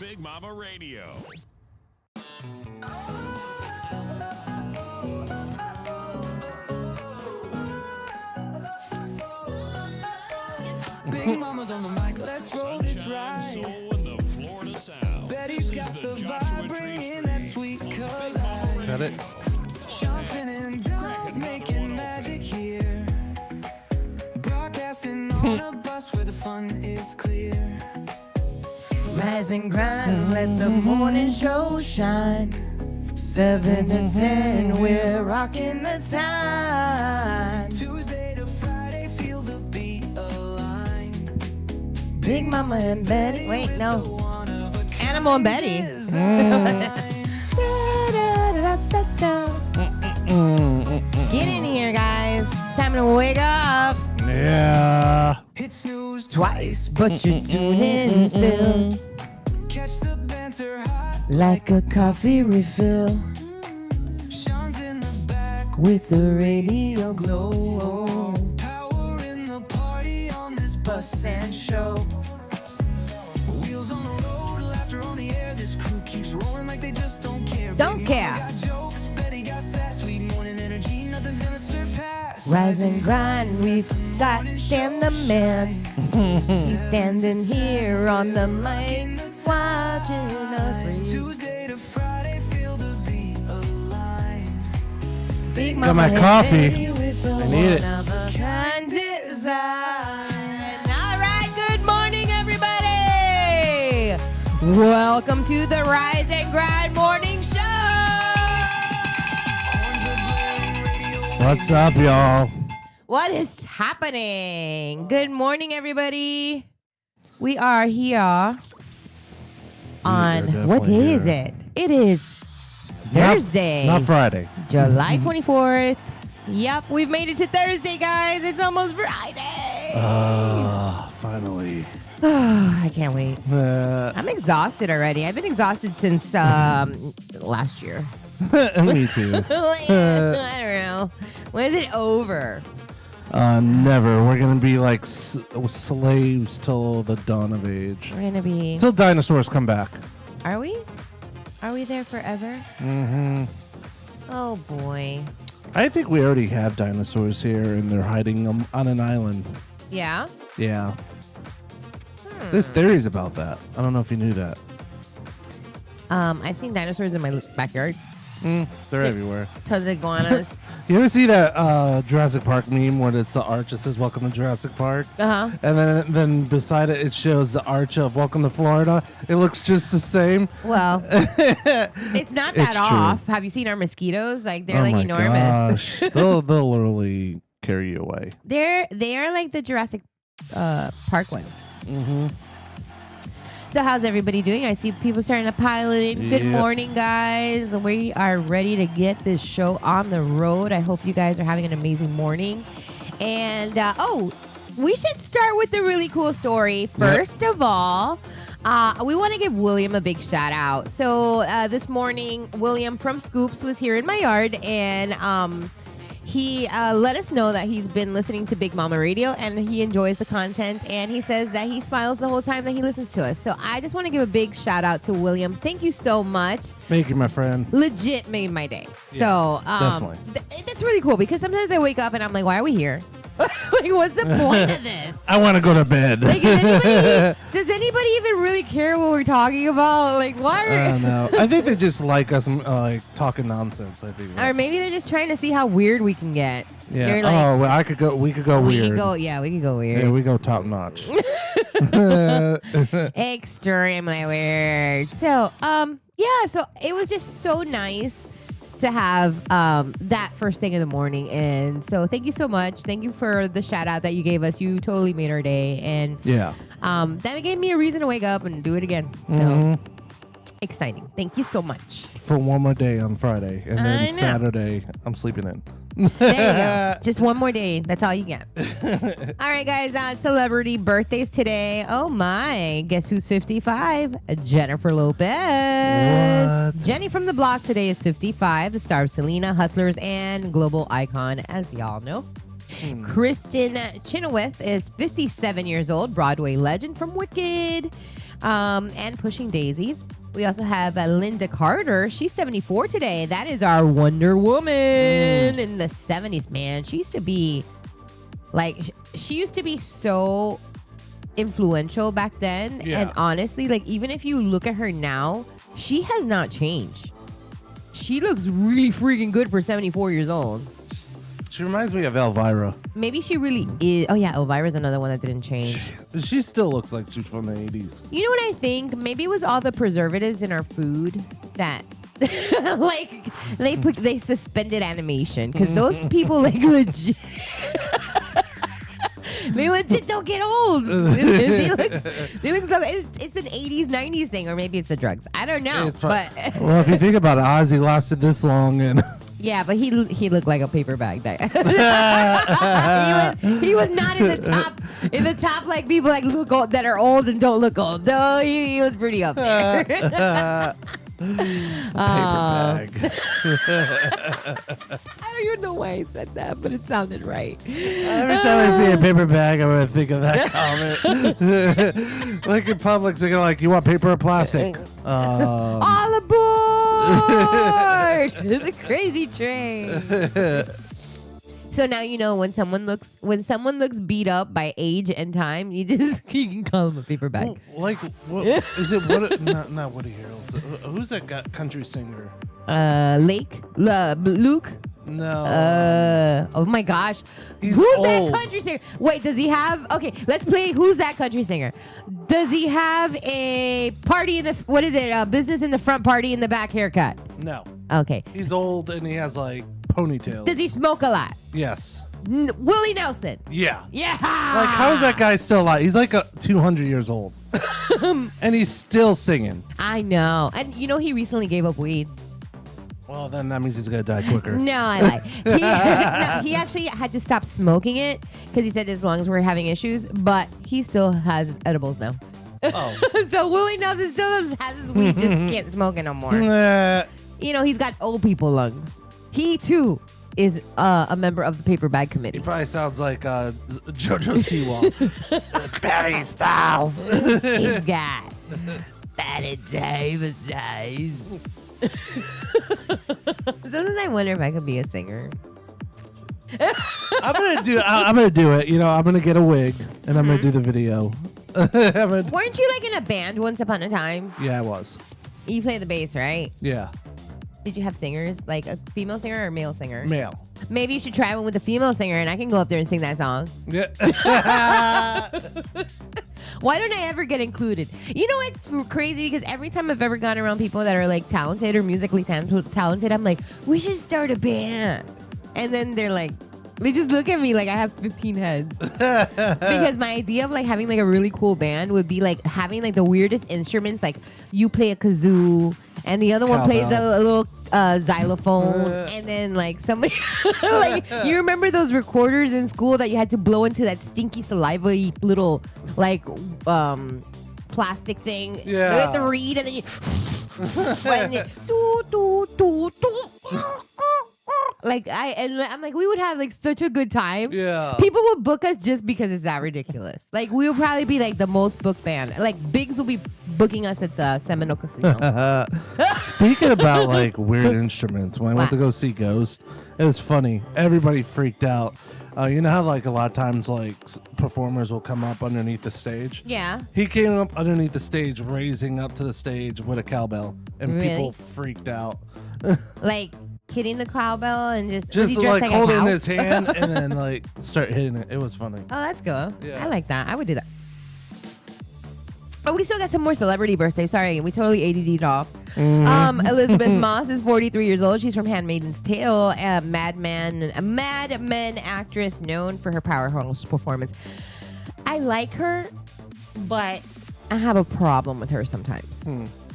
Big Mama Radio. Big Mama's on the mic, let's roll this ride. Betty's got the vibe, bringing that sweet collide. Got it? Sean's spinning dolls, making magic here. Broadcasting on a bus where the fun is clear. Rise and grind, let the morning show shine. 7 to 10, we're rocking the time. Tuesday to Friday, feel the beat align. Big Mama and Betty. Wait, no. Animal and Betty. Get in here, guys. Time to wake up. Yeah. Hit snooze twice, but you're tuning still. Catch the banter hot like a coffee refill. Sean's in the back with the radio glow. Power in the party on this bus and show. Wheels on the road, laughter on the air. This crew keeps rolling like they just don't care. Don't Baby care. Mama got jokes, Betty got sass, sweet morning energy, nothing's gonna surpass. Rise and grind, we've got Stan the man. He's standing here on the mic, watching us read. Tuesday to Friday, feel the beat aligned. Big Got my Mama coffee. Betty with a I need it. one-of-a-kind design. All right, good morning, everybody. Welcome to the Rise and Grind Morning Show. What's up, y'all? What is happening? Good morning, everybody. We are here on, what day is it? It is Thursday, Not Friday. July 24th. Yep, we've made it to Thursday, guys. It's almost Friday. Finally. I can't wait. I'm exhausted already. I've been exhausted since last year. Me too. I don't know. When is it over? Never. We're gonna be like slaves till the dawn of age. We're going to be... Till dinosaurs come back. Are we? Are we there forever? Mm-hmm. Oh, boy. I think we already have dinosaurs here, and they're hiding on an island. Yeah? Yeah. There's theories about that. I don't know if you knew that. I've seen dinosaurs in my backyard. They're everywhere. Tons of iguanas. You ever see that Jurassic Park meme where it's the arch that says "Welcome to Jurassic Park"? Uh-huh. And then beside it, it shows the arch of "Welcome to Florida." It looks just the same. Well, it's not that It's off. true. Have you seen our mosquitoes? Like, they're Oh like my enormous. gosh. they'll literally carry you away. They are like the Jurassic Park ones. Mm-hmm. So how's everybody doing? I see people starting to pile in. Good Yep. morning, guys. We are ready to get this show on the road. I hope you guys are having an amazing morning. And, we should start with the really cool story. First of all, we want to give William a big shout out. So this morning, William from Scoops was here in my yard, and he let us know that he's been listening to Big Mama Radio and he enjoys the content, and he says that he smiles the whole time that he listens to us. So I just want to give a big shout out to William. Thank you so much. Thank you, my friend. Legit made my day. Yeah, So definitely. That's really cool, because sometimes I wake up and I'm like, why are we here? Like, what's the point of this? I want to go to bed. Like, does anybody even really care what we're talking about? Like, why I are don't know. I think they just like us like talking nonsense. I think. or maybe they're just trying to see how weird we can get. Yeah. They're like, Oh, well, we could go we weird. could go, yeah, we could go weird. Yeah, we go top notch. Extremely weird. So, so it was just so nice to have that first thing in the morning. And so thank you so much. Thank you for the shout out that you gave us. You totally made our day. And Yeah. that gave me a reason to wake up and do it again. So exciting. Thank you so much. For one more day on Friday, and I then know. Saturday I'm sleeping in. There you go. Just one more day. That's all you get. All right, guys. Celebrity birthdays today. Oh, my. Guess who's 55? Jennifer Lopez. What? Jenny from the Block today is 55. The star of Selena, Hustlers, and global icon, as y'all know. Kristen Chenoweth is 57 years old. Broadway legend from Wicked. And Pushing Daisies. We also have Linda Carter. She's 74 today. That is our Wonder Woman in the 70s, man. She used to be like, she used to be so influential back then. Yeah. And honestly, like, even if you look at her now, she has not changed. She looks really freaking good for 74 years old. She reminds me of Elvira. Maybe she really is. Oh, yeah, Elvira's another one that didn't change. She still looks like she's from the 80s. You know what I think? Maybe it was all the preservatives in our food that, like, they suspended animation because those people, like, legit. They legit don't get old. they look so. It's an 80s, 90s thing, or maybe it's the drugs. I don't know. But Well, if you think about it, Ozzy lasted this long, and yeah, but he looked like a paper bag. he was not in the top like people like look old, that are old and don't look old. No, he was pretty up there. paper bag. I don't even know why I said that, but it sounded right. Every time I see a paper bag, I'm gonna think of that comment. Like in Publix, they're gonna like, you want paper or plastic? All aboard! The crazy train. So now you know when someone looks beat up by age and time, you can call them a paper bag. Well, like, what is it? What? Not Woody Harrelson. Who's that country singer? Luke. No. Oh my gosh. He's Who's old. that country singer? Wait, does he have? Okay, let's play. Who's that country singer? Does he have a party in the? What is it? Business in the front, party in the back haircut. No. Okay. He's old and he has like ponytails. Does he smoke a lot? Yes. Willie Nelson. Yeah. Yeah. Like, how is that guy still alive? He's like 200 years old. And he's still singing. I know. And you know he recently gave up weed. Well, then that means he's going to die quicker. No, I lie. He actually had to stop smoking it because he said as long as we're having issues, but he still has edibles now. Oh. So Willie Nelson still has his weed, just can't smoke it no more. You know, he's got old people lungs. He, too, is a member of the paper bag He committee. probably sounds like JoJo Siwa. Barry Styles. He's got fatty Davis eyes. Sometimes I wonder if I could be a singer. I'm gonna do it. You know, I'm gonna get a wig and I'm gonna do the video. Weren't you like in a band once upon a time? Yeah, I was. You play the bass, right? Yeah. Did you have singers, like a female singer or a male singer? Male. Maybe you should try one with a female singer and I can go up there and sing that song. Yeah. Why don't I ever get included? You know, it's crazy because every time I've ever gone around people that are like talented or musically talented, I'm like, we should start a band. And then they're like, they just look at me like I have 15 heads. Because my idea of like having like a really cool band would be like having like the weirdest instruments, like you play a kazoo and the other one plays a little xylophone, and then like somebody like you remember those recorders in school that you had to blow into that stinky saliva little like plastic thing. Yeah. You have to read and then you when you like I'm like we would have like such a good time. Yeah. People would book us just because it's that ridiculous. Like we would probably be like the most booked band. Like Biggs will be booking us at the Seminole Casino. Speaking about like weird instruments, when I went What? to go see Ghost, it was funny. Everybody freaked out. You know how like a lot of times like performers will come up underneath the stage? Yeah. He came up underneath the stage, raising up to the stage with a cowbell, and Really? people freaked out. Like hitting the cowbell and just was Just he dressed like a hold it in cow? his hand and then like start hitting it. It was funny. Oh, that's cool. Yeah. I like that. I would do that. Oh, we still got some more celebrity birthdays. Sorry, we totally ADD'd off. Elizabeth Moss is 43 years old. She's from Handmaid's Tale, a Mad Men actress known for her powerhouse performance. I like her, but I have a problem with her sometimes.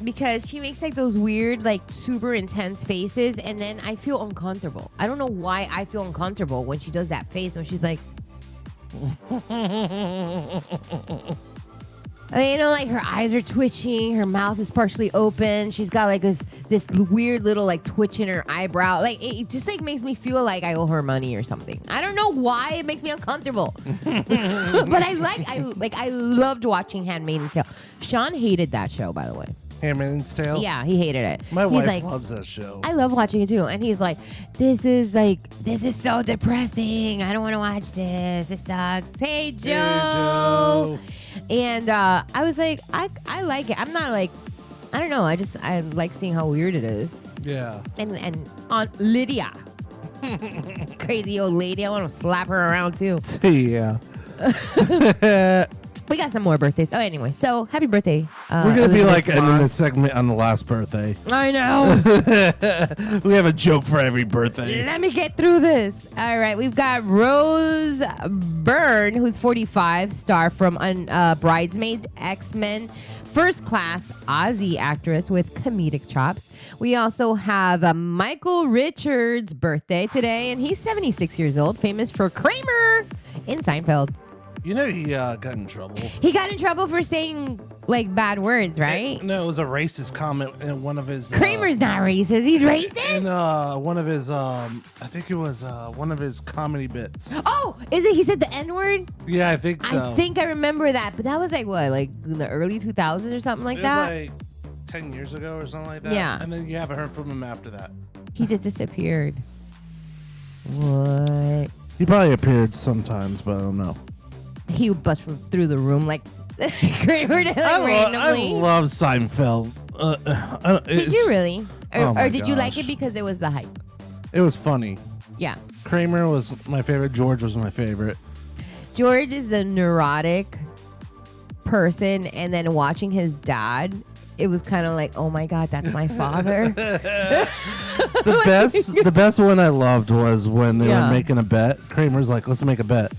Because she makes like those weird, like super intense faces, and then I feel uncomfortable. I don't know why I feel uncomfortable when she does that face when she's like, Like her eyes are twitching, her mouth is partially open. She's got like this weird little like twitch in her eyebrow. Like it just like makes me feel like I owe her money or something. I don't know why it makes me uncomfortable. But I loved watching Handmaid's Tale. Sean hated that show, by the way. Handmaid's Tale? Yeah, he hated it. My He's wife like, loves that show. I love watching it too. And he's like, this is so depressing. I don't want to watch this. It sucks. Hey, Joe. And I was like, I like it. I'm not like, I don't know. I like seeing how weird it is. Yeah. And Aunt Lydia. Crazy old lady. I want to slap her around too. Yeah. We got some more birthdays. Oh, anyway. So, happy birthday. We're going to be like ending Moss. this segment on the last birthday. I know. We have a joke for every birthday. Let me get through this. All right. We've got Rose Byrne, who's 45, star from Bridesmaid, X-Men, First Class, Aussie actress with comedic chops. We also have Michael Richards' birthday today, and he's 76 years old, famous for Kramer in Seinfeld. You know he got in trouble. He got in trouble for saying like bad words, right? No, it was a racist comment in one of his. Kramer's not racist. He's racist. In one of his, I think it was one of his comedy bits. Oh, is it? He said the N-word? Yeah, I think so. I think I remember that, but that was like what, like in the early 2000s or something like it that? was like 10 years ago or something like that. Yeah. And then you haven't heard from him after that. He just disappeared. What? He probably appeared sometimes, but I don't know. He would bust through the room like Kramer did, like, randomly. I love Seinfeld. Did you really? Oh my Or did you like gosh. it because it was the hype? It was funny. Yeah. Kramer was my favorite. George was my favorite. George is the neurotic person, and then watching his dad, it was kind of like, oh my God, that's my father. The best one I loved was when they Yeah. were making a bet. Kramer's like, let's make a bet.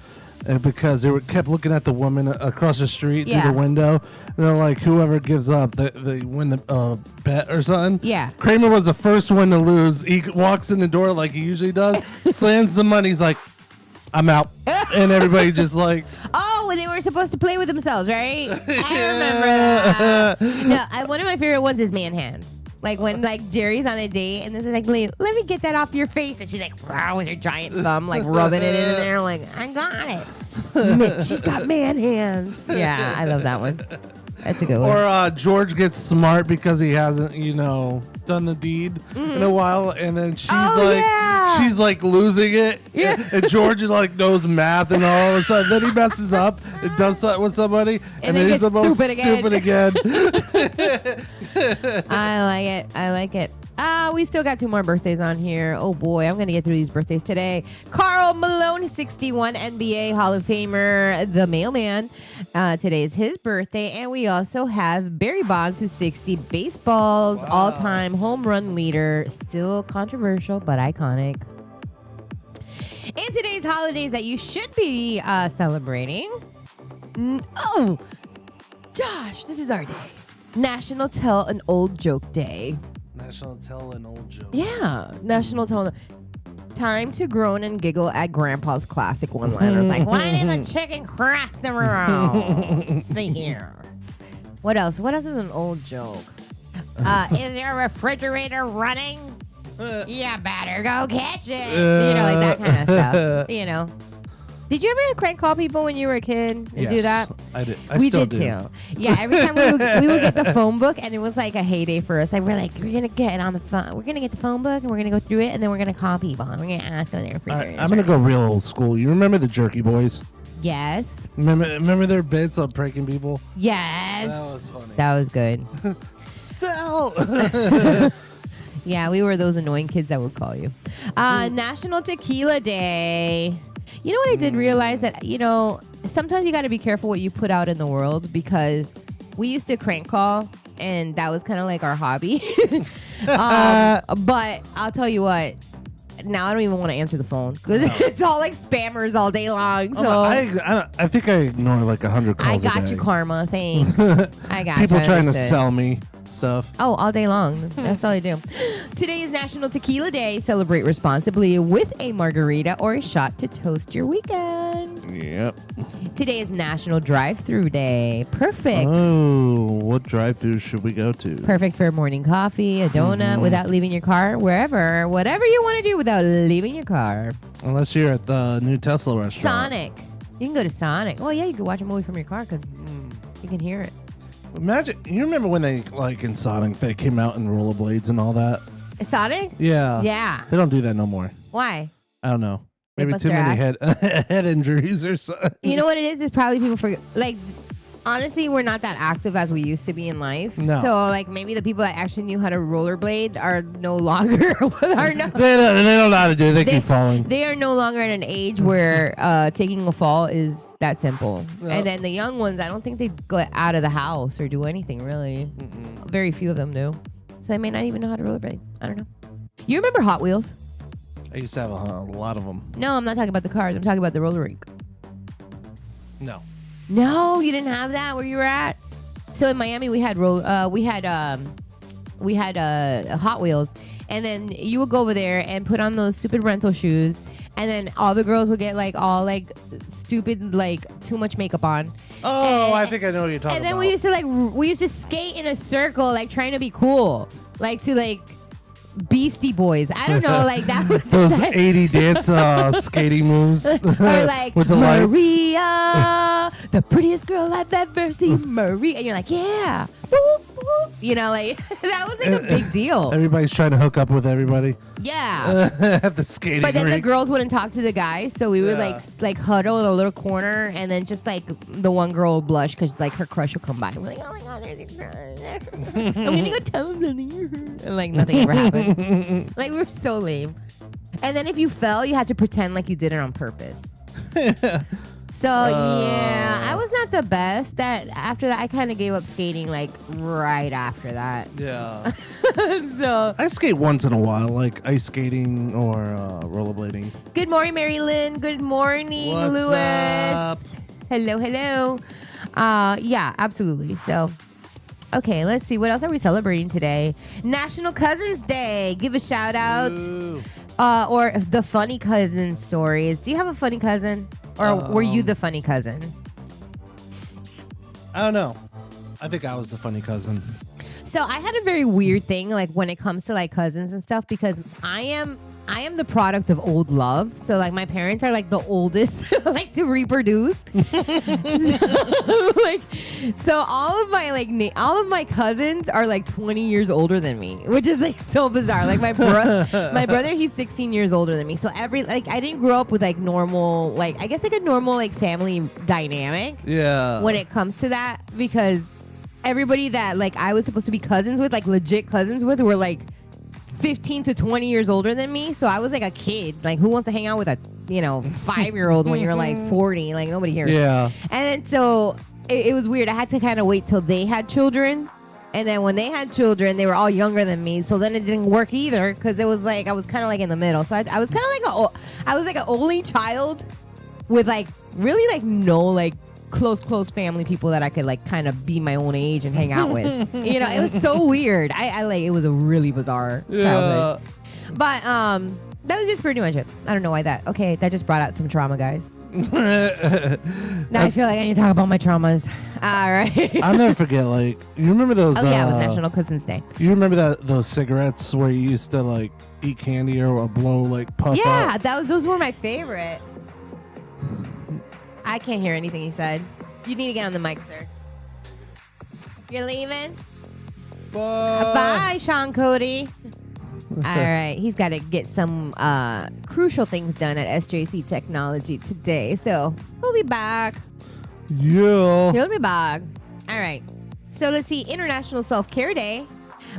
And because they kept looking at the woman across the street Yeah. through the window. And they're like, whoever gives up, they win the bet or something. Yeah. Kramer was the first one to lose. He walks in the door like he usually does, slams the money. He's like, I'm out. And everybody just like... Oh, when they were supposed to play with themselves, right? I remember that. No, one of my favorite ones is man hands. Like when like Jerry's on a date and this is like, let me get that off your face, and she's like, wow, with her giant thumb, like rubbing it in there, like, I got it. She's got man hands. Yeah, I love that one. That's a good one. Or George gets smart because he hasn't, done the deed in a while, and then she's like losing it. Yeah. And George is like knows math, and all of a sudden then he messes up and does something with somebody, and then he's gets the most stupid again. I like it. We still got 2 more birthdays on here. Oh boy, I'm gonna get through these birthdays today. Karl Malone, 61, NBA Hall of Famer, the mailman. Today is his birthday, and we also have Barry Bonds, who's 60, baseball's all-time home run leader. Still controversial, but iconic. And today's holidays that you should be celebrating. Oh, Josh, this is our day. National Tell an Old Joke Day. National Tell an Old Joke. Yeah, National Tell. Time to groan and giggle at Grandpa's classic one-liners. Like, why did the chicken cross the road? See here. What else? What else is an old joke? Is your refrigerator running? You better go catch it. Like that kind of stuff. Did you ever crank call people when you were a kid and do that? I did. We still did too. Yeah, every time we would get the phone book, and it was like a heyday for us. Like we're gonna get on the phone. We're gonna get the phone book, and we're gonna go through it, and then we're gonna call people, and we're gonna ask them their refrigerator. I'm gonna go real old school. You remember the Jerky Boys? Yes. Remember their bits on pranking people? Yes. That was funny. That was good. Sell. Yeah, we were those annoying kids that would call you. National Tequila Day. You know what I did realize that, sometimes you got to be careful what you put out in the world, because we used to crank call, and that was kind of like our hobby. But I'll tell you what, now I don't even want to answer the phone because it's all like spammers all day long. So I think I ignore like 100 calls I got a day. you, Karma. Thanks. I got People you. trying to Understood. sell me stuff. Oh, all day long. That's all I do. Today is National Tequila Day. Celebrate responsibly with a margarita or a shot to toast your weekend. Yep. Today is National Drive-Through Day. Perfect. Oh, what drive-thru should we go to? Perfect for a morning coffee, a donut, without leaving your car, wherever, whatever you want to do without leaving your car. Unless you're at the new Tesla restaurant. Sonic. You can go to Sonic. Oh, yeah, you can watch a movie from your car because you can hear it. Imagine, you remember when they, like in Sonic, they came out in rollerblades and all that? Sonic? Yeah. Yeah. They don't do that no more. Why? I don't know. They Maybe bust too their many head injuries or something. You know what it is? It's probably people forget. Like, honestly, we're not that active as we used to be in life. No. So, like, maybe the people that actually knew how to rollerblade are no longer. They don't know how to do it. They keep falling. They are no longer at an age where taking a fall is that simple. Yep. And then the young ones, I don't think they go out of the house or do anything, really. Very few of them do. So they may not even know how to rollerblade. I don't know. You remember Hot Wheels? I used to have a lot of them. No, I'm not talking about the cars. I'm talking about the roller rink. No. No, you didn't have that where you were at. So in Miami, we had Hot Wheels, and then you would go over there and put on those stupid rental shoes, and then all the girls would get like all like stupid like too much makeup on. Oh, I think I know what you're talking about. And then we used to skate in a circle, like trying to be cool, like to like Beastie Boys. I don't know, like that was those just like, 80 dance skating moves. or like with the lights. Maria, the prettiest girl I've ever seen, Maria, and you're like, yeah, whoop, whoop. You know, like that was like a big deal. Everybody's trying to hook up with everybody Yeah. at the skating But then the rink. girls wouldn't talk to the guys, so we would like huddle in a little corner, and then just like the one girl would blush because like her crush would come by. We're like, oh my god, there's a crush. I'm gonna go tell him something, and like nothing ever happened. Like we were so lame. And then if you fell, you had to pretend like you did it on purpose. So yeah, I was not the best. That after that, I kind of gave up skating like right after that. Yeah. So I skate once in a while, like ice skating or rollerblading. good morning, Mary Lynn. Good morning, What's Lewis. up? Hello, hello. Yeah, absolutely. So, okay, let's see. What else are we celebrating today? National Cousins Day. Give a shout out. Ooh. Or the funny cousin stories. Do you have a funny cousin? Or were you the funny cousin? I don't know. I think I was the funny cousin. So I had a very weird thing, like when it comes to like cousins and stuff, because I am the product of old love. So like my parents are like the oldest, like to reproduce. So all of my cousins are like 20 years older than me, which is like so bizarre. Like my brother, he's 16 years older than me. So I didn't grow up with like normal, like I guess like a normal like family dynamic. Yeah. When it comes to that, because everybody that like I was supposed to be cousins with, like legit cousins with, were like 15 to 20 years older than me. So I was like a kid. Like who wants to hang out with a 5-year-old when you're like 40? Like nobody here. Yeah. And then so it was weird. I had to kind of wait till they had children. And then when they had children, they were all younger than me. So then it didn't work either, because it was like I was kind of like in the middle. So I was kind of like an only child with like really like no like close family people that I could like kind of be my own age and hang out with. It was so weird. I like, it was a really bizarre childhood. But that was just pretty much it. I don't know why that. Okay, that just brought out some trauma, guys. Now I feel like I need to talk about my traumas. All right. I'll never forget, like, you remember those Oh yeah, it was National Cousins Day. you remember those cigarettes where you used to like eat candy or blow like puff Yeah, up? those were my favorite. I can't hear anything you said. You need to get on the mic, sir. You're leaving? Bye, Sean Cody. All right. He's got to get some crucial things done at SJC Technology today. So we'll be back. Yeah. He'll be back. All right. So let's see. International Self-Care Day.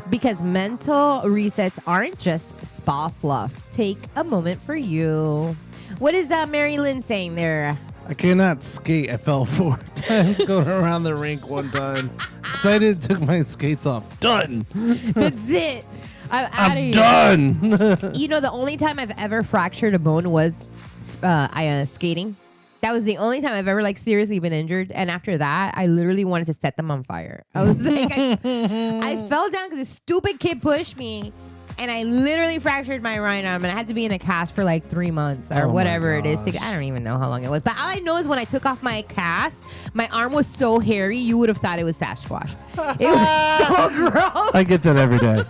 Because mental resets aren't just spa fluff. Take a moment for you. What is Mary Lynn saying there? I cannot skate. I fell 4 times going around the rink one time. Excited, took my skates off. Done. That's it. I'm out of here. Done. The only time I've ever fractured a bone was skating. That was the only time I've ever like seriously been injured. And after that, I literally wanted to set them on fire. I was like, I fell down because a stupid kid pushed me. and I literally fractured my right arm, and I had to be in a cast for like 3 months or Oh my whatever it is. gosh. I don't even know how long it was. But all I know is when I took off my cast, my arm was so hairy, you would have thought it was Sasquatch. It was so gross. I get that every day.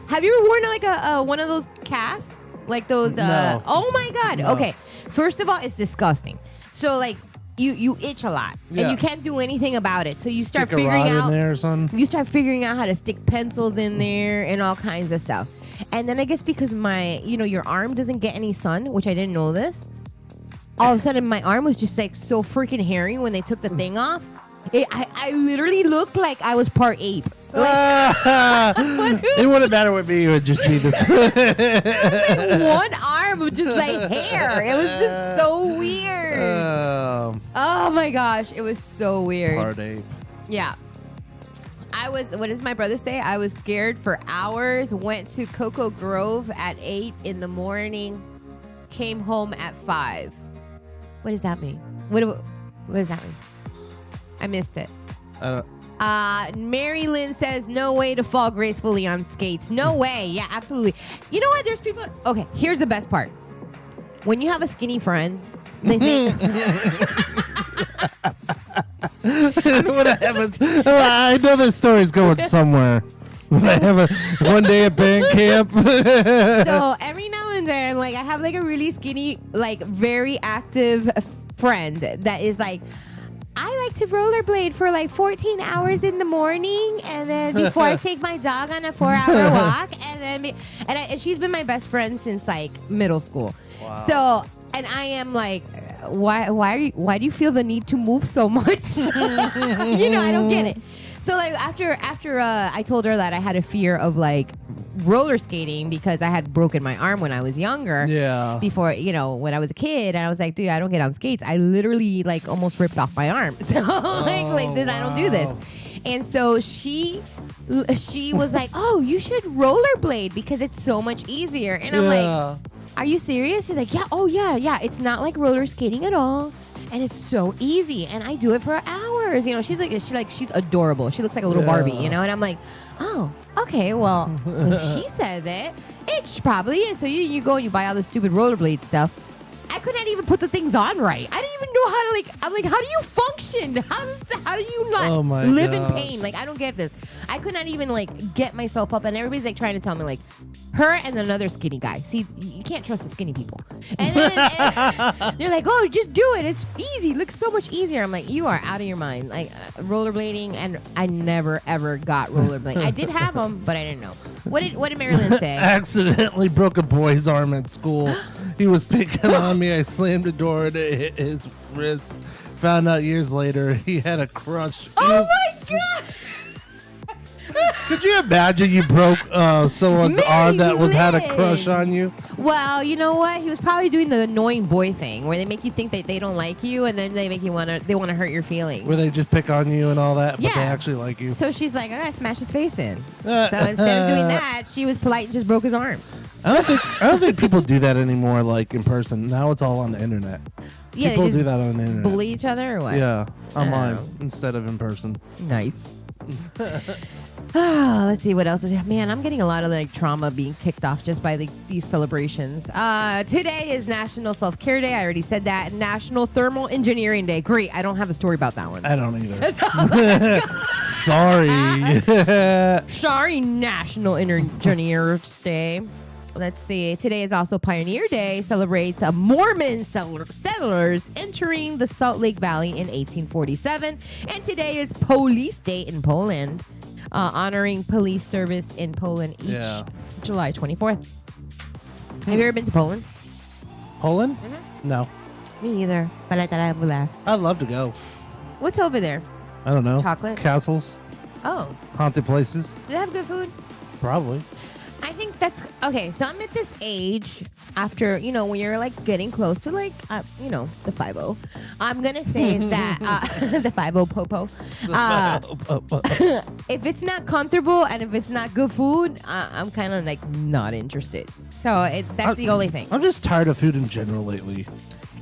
Have you ever worn like a one of those casts? Like those, No. oh my God. No. Okay. First of all, it's disgusting. So like you itch a lot Yeah. and you can't do anything about it. So you start Stick a figuring rod out, in there or something. you start figuring out how to stick pencils in there and all kinds of stuff. And then I guess because your arm doesn't get any sun, which I didn't know this. All of a sudden my arm was just like so freaking hairy when they took the thing off. I literally looked like I was part ape. It wouldn't matter with me. It would just be this. One arm with just like hair. It was just so weird. Oh my gosh, it was so weird. Part ape. Yeah. What does my brother say? I was scared for hours, went to Cocoa Grove at 8 in the morning, came home at 5. What does that mean? What does that mean? I missed it. Mary Lynn says, no way to fall gracefully on skates. No way. Yeah, absolutely. You know what? There's people. Okay, here's the best part. When you have a skinny friend, they think. What happens? I know this story's going somewhere. I have one day at band camp. So every now and then, like, I have like a really skinny, like very active friend that is like, I like to rollerblade for like 14 hours in the morning, and then before I take my dog on a 4-hour walk, and then and she's been my best friend since like middle school. Wow. So, and I am like, why do you feel the need to move so much? I don't get it. So like after I told her that I had a fear of like roller skating because I had broken my arm when I was younger. Yeah. Before, when I was a kid, and I was like, dude, I don't get on skates. I literally like almost ripped off my arm. So like this, I don't do this. And so she was like, oh, you should rollerblade because it's so much easier. And I'm like, are you serious? She's like, yeah, oh yeah. It's not like roller skating at all. And it's so easy, and I do it for hours. She's adorable. She looks like a little Barbie, and I'm like, oh, okay, well, if she says it probably is. So you go and you buy all this stupid rollerblade stuff. I could not even put the things on right. I didn't even know how to I'm like, how do you function? How do you not live in pain? Like, I don't get this. I could not even get myself up, and everybody's like trying to tell me like, her and another skinny guy. See, you can't trust the skinny people. And then they're like, oh, just do it. It's easy. It looks so much easier. I'm like, you are out of your mind. Like rollerblading, and I never ever got rollerblading. I did have them, but I didn't know. What did Marilyn say? Accidentally broke a boy's arm at school. He was picking on me. I slammed the door and it hit his wrist. Found out years later he had a crush. Oh my God! Could you imagine you broke someone's arm that had a crush on you? Well, you know what? He was probably doing the annoying boy thing where they make you think that they don't like you, and then they make you want to hurt your feelings. Where they just pick on you and all that, but Yeah. they actually like you. So she's like, I gotta smash his face in. So instead of doing that, she was polite and just broke his arm. I don't think people do that anymore, like in person. Now it's all on the internet. Yeah, People they just do that on the internet. bully each other or what? Yeah, online Oh. instead of in person. Nice. Let's see what else is here. Man, I'm getting a lot of trauma being kicked off just by these celebrations. Today is National Self-Care Day. I already said that. National Thermal Engineering Day. Great. I don't have a story about that one. I don't either. That's all. Sorry. Sorry, National Engineers Day. Let's see. Today is also Pioneer Day. Celebrates Mormon settlers entering the Salt Lake Valley in 1847. And today is Police Day in Poland, honoring police service in Poland each July 24th. Have you ever been to Poland? Poland? Mm-hmm. No. Me either, but I thought I would ask. I'd love to go. What's over there? I don't know. Chocolate? Castles, Oh, haunted places. do they have good food? Probably. I think that's okay. So I'm at this age after, when you're getting close to the 5-0. I'm going to say that the 5-0 popo. If it's not comfortable and if it's not good food, I'm kind of not interested. So that's the only thing. I'm just tired of food in general lately.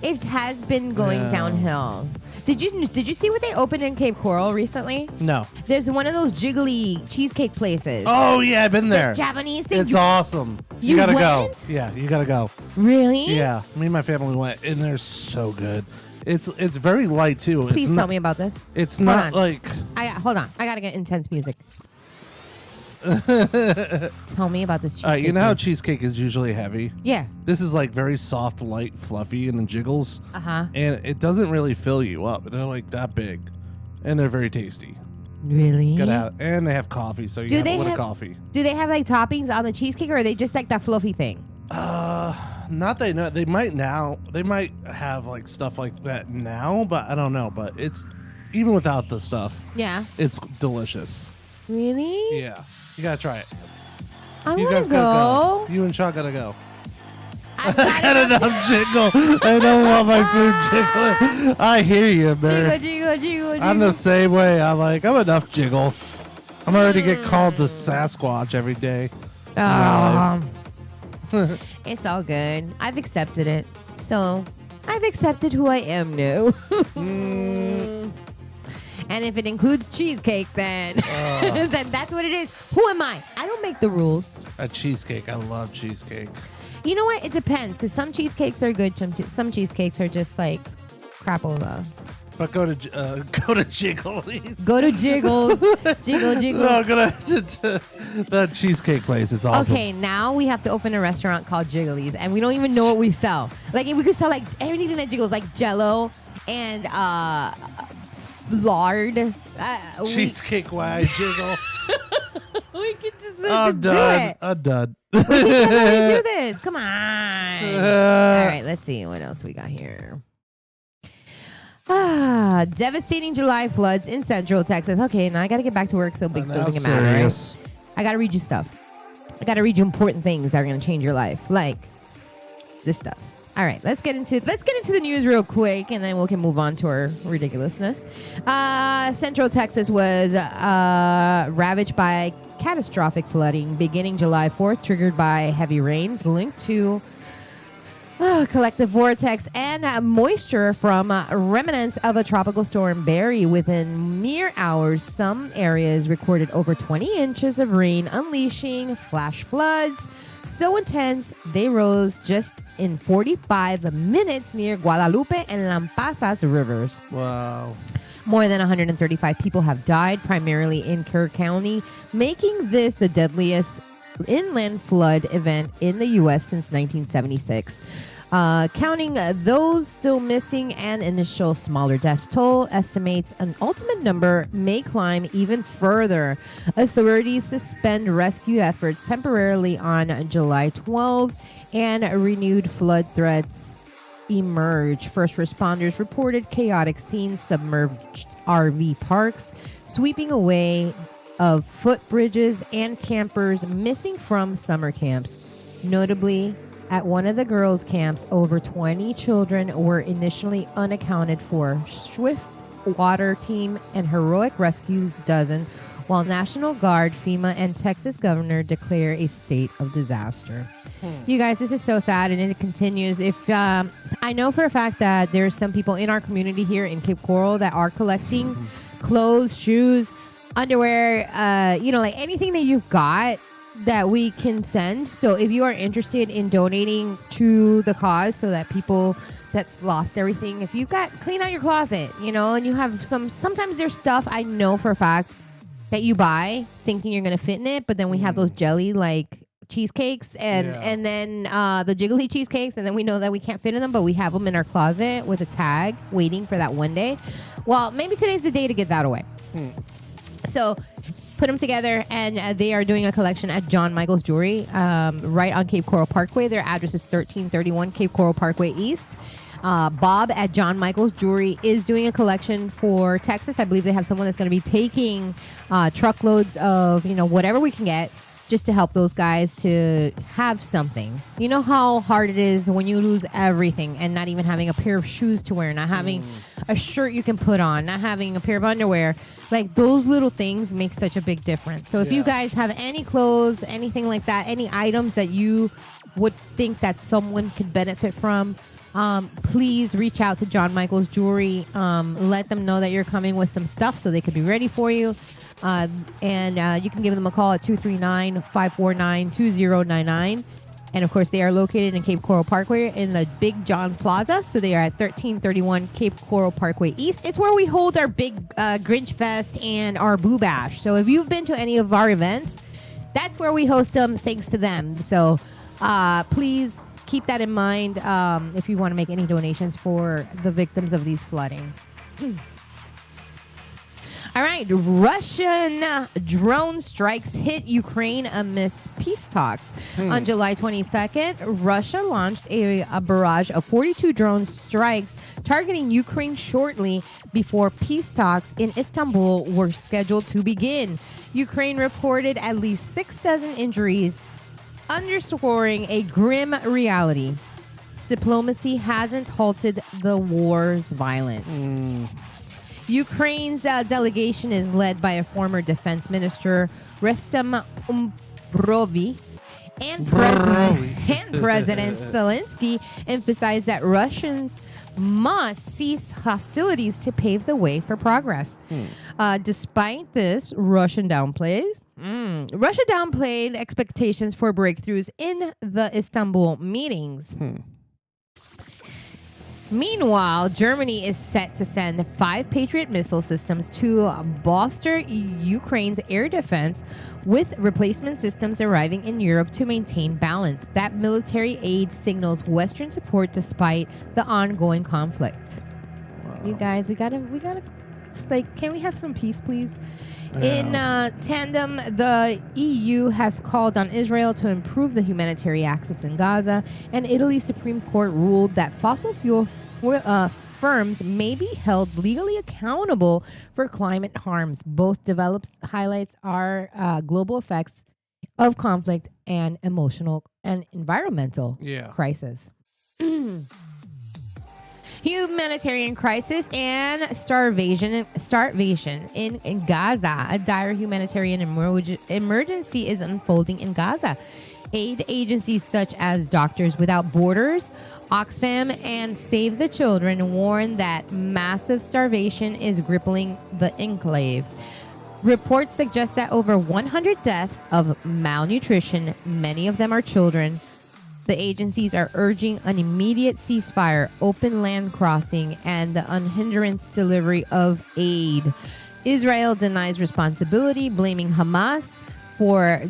It has been going downhill. Did you see what they opened in Cape Coral recently? No. There's one of those jiggly cheesecake places. Oh yeah, I've been there. The Japanese thing. It's awesome. You gotta went? go. Yeah, you gotta go. Really? Yeah, me and my family went, and they're so good. It's very light too. Please it's tell me about this. It's Hold not on. like. Hold on. I gotta get intense music. Tell me about this cheesecake. You know how thing. cheesecake is usually heavy? Yeah. This is like very soft, light, fluffy, and then jiggles. Uh-huh. And it doesn't really fill you up. They're like that big, and they're very tasty. Really? Gotta have, and they have coffee, so you Do have they it with have- a coffee. Do they have like toppings on the cheesecake, or are they just like that fluffy thing? Not they know. They might now. They might have like stuff like that now, but I don't know. But it's even without the stuff, Yeah. it's delicious. Really? Yeah, you gotta try it. I You want guys to gotta go. go. You and Shaw gotta go. I've I got got enough jiggle. I don't want my food jiggling. I hear you, man. Jiggle. I'm the same way. I'm like, I'm enough jiggle. I'm already get called to Sasquatch every day. It's all good. I've accepted it. So I've accepted who I am now. And if it includes cheesecake, then then that's what it is. Who am I? I don't make the rules. A cheesecake. I love cheesecake. You know what? It depends, because some cheesecakes are good. Some cheesecakes are just like crapola. But go to Jiggly's. Go to Jiggles. Jiggle. No, go to the cheesecake place. It's awesome. Okay, now we have to open a restaurant called Jiggly's, and we don't even know what we sell. Like, we could sell like everything that jiggles, like Jello and lard. Cheesecake wide jiggle. We could just I'm do done. it. I'm done. We can definitely do this. Come on. All right, let's see what else we got here. Devastating July floods in Central Texas. Okay, now I got to get back to work, so big stuff doesn't matter, right? I got to read you stuff. I got to read you important things that are going to change your life, like this stuff. All right, let's get into the news real quick, and then we can move on to our ridiculousness. Central Texas was ravaged by catastrophic flooding beginning July 4th, triggered by heavy rains linked to collective vortex and moisture from remnants of a tropical storm Barry. Within mere hours, some areas recorded over 20 inches of rain, unleashing flash floods so intense they rose just in 45 minutes near Guadalupe and Lampasas rivers. Wow. More than 135 people have died, primarily in Kerr County, making this the deadliest inland flood event in the U.S. since 1976. Counting those still missing and initial smaller death toll estimates an ultimate number may climb even further. Authorities suspend rescue efforts temporarily on July 12, and renewed flood threats emerge. First responders reported chaotic scenes, submerged RV parks, sweeping away of footbridges, and campers missing from summer camps. Notably, at one of the girls' camps, over 20 children were initially unaccounted for. Swift water team and heroic rescues dozen, while National Guard, FEMA, and Texas governor declare a state of disaster. You guys, this is so sad, and it continues. If I know for a fact that there's some people in our community here in Cape Coral that are collecting clothes, shoes, underwear, like anything that you've got that we can send. So if you are interested in donating to the cause so that people that's lost everything, if you've got, clean out your closet, and you have sometimes there's stuff I know for a fact that you buy thinking you're going to fit in it, but then we have those jelly like cheesecakes and then the jiggly cheesecakes, and then we know that we can't fit in them, but we have them in our closet with a tag waiting for that one day. Well, maybe today's the day to get that away. So put them together, and they are doing a collection at John Michael's Jewelry right on Cape Coral Parkway. Their address is 1331 Cape Coral Parkway East. Bob at John Michael's Jewelry is doing a collection for Texas. I believe they have someone that's going to be taking truckloads of whatever we can get, just to help those guys to have something. You know how hard it is when you lose everything and not even having a pair of shoes to wear, not having a shirt you can put on, not having a pair of underwear. Like, those little things make such a big difference. So if you guys have any clothes, anything like that, any items that you would think that someone could benefit from, please reach out to John Michael's Jewelry. Let them know that you're coming with some stuff so they could be ready for you. And you can give them a call at 239-549-2099. And, of course, they are located in Cape Coral Parkway in the Big John's Plaza. So they are at 1331 Cape Coral Parkway East. It's where we hold our big Grinch Fest and our Boo Bash. So if you've been to any of our events, that's where we host them thanks to them. So please keep that in mind if you want to make any donations for the victims of these floodings. All right, Russian drone strikes hit Ukraine amidst peace talks. On July 22nd, Russia launched a barrage of 42 drone strikes targeting Ukraine shortly before peace talks in Istanbul were scheduled to begin. Ukraine reported at least 6 injuries, underscoring a grim reality. Diplomacy hasn't halted the war's violence. Ukraine's delegation is led by a former defense minister, Rustem Umbrovi, and President Zelensky emphasized that Russians must cease hostilities to pave the way for progress. Despite this, Russia downplayed expectations for breakthroughs in the Istanbul meetings. Meanwhile, Germany is set to send 5 Patriot missile systems to bolster Ukraine's air defense, with replacement systems arriving in Europe to maintain balance. That military aid signals Western support despite the ongoing conflict. Wow. You guys, we gotta, it's like, can we have some peace, please? Yeah. In tandem, the EU has called on Israel to improve the humanitarian access in Gaza, and Italy's Supreme Court ruled that fossil fuel firms may be held legally accountable for climate harms. Both developed highlights our global effects of conflict and emotional and environmental crisis. Humanitarian crisis and starvation in Gaza. A dire humanitarian emergency is unfolding in Gaza. Aid agencies such as Doctors Without Borders, Oxfam, and Save the Children warn that massive starvation is gripping the enclave. Reports suggest that over 100 deaths of malnutrition, many of them are children. The agencies are urging an immediate ceasefire, open land crossing, and the unhindered delivery of aid. Israel denies responsibility, blaming Hamas for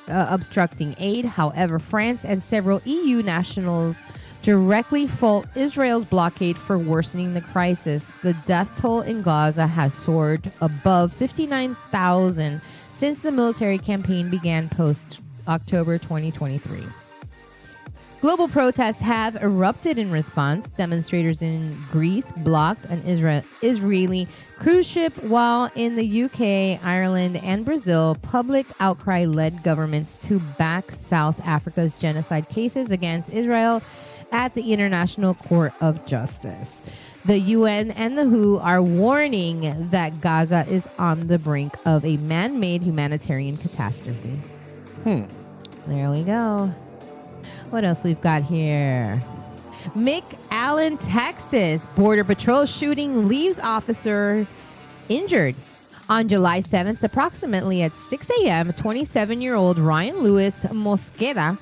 obstructing aid. However, France and several EU nationals directly fault Israel's blockade for worsening the crisis. The death toll in Gaza has soared above 59,000 since the military campaign began post-October 2023. Global protests have erupted in response. Demonstrators in Greece blocked an Israeli cruise ship, while in the UK, Ireland, and Brazil, public outcry led governments to back South Africa's genocide cases against Israel at the International Court of Justice. The UN and the WHO are warning that Gaza is on the brink of a man-made humanitarian catastrophe. There we go. What else we've got here? McAllen, Texas. Border Patrol shooting leaves officer injured. On July 7th, approximately at 6 a.m., 27-year-old Ryan Lewis Mosqueda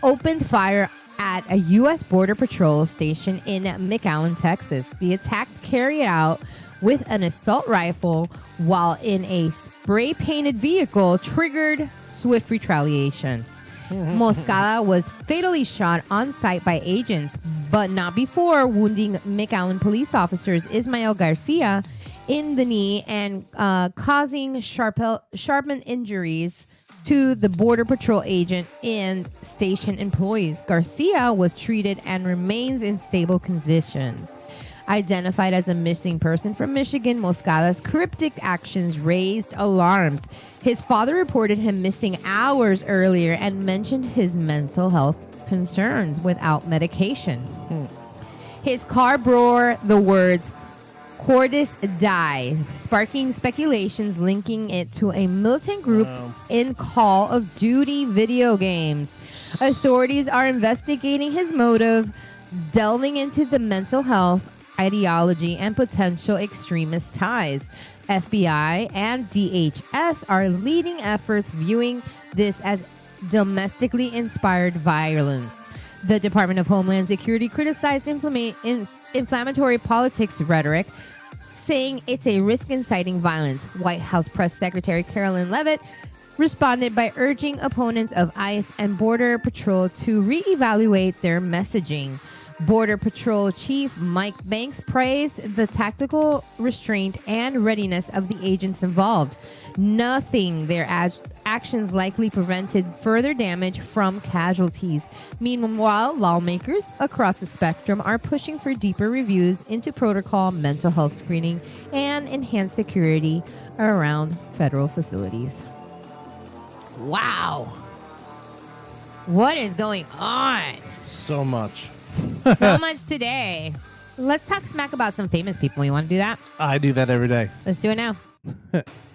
opened fire at a U.S. Border Patrol station in McAllen, Texas. The attack carried out with an assault rifle while in a spray-painted vehicle triggered swift retaliation. Moscada was fatally shot on site by agents, but not before wounding McAllen police officers Ismael Garcia in the knee and causing sharpened injuries to the Border Patrol agent and station employees. Garcia was treated and remains in stable conditions. Identified as a missing person from Michigan, Moscada's cryptic actions raised alarms. His father reported him missing hours earlier and mentioned his mental health concerns without medication. His car bore the words Cordis Die, sparking speculations linking it to a militant group in Call of Duty video games. Authorities are investigating his motive. delving into the mental health, ideology, and potential extremist ties. FBI and DHS are leading efforts viewing this as domestically inspired violence. The Department of Homeland Security criticized inflammatory politics rhetoric, saying it's a risk inciting violence. White House Press Secretary Carolyn Leavitt responded by urging opponents of ICE and Border Patrol to reevaluate their messaging. Border Patrol Chief Mike Banks praised the tactical restraint and readiness of the agents involved. Nothing their actions likely prevented further damage from casualties. Meanwhile, lawmakers across the spectrum are pushing for deeper reviews into protocol, mental health screening, and enhanced security around federal facilities. Wow. What is going on? So much. So much today. Let's talk smack about some famous people. You want to do that? I do that every day. Let's do it now.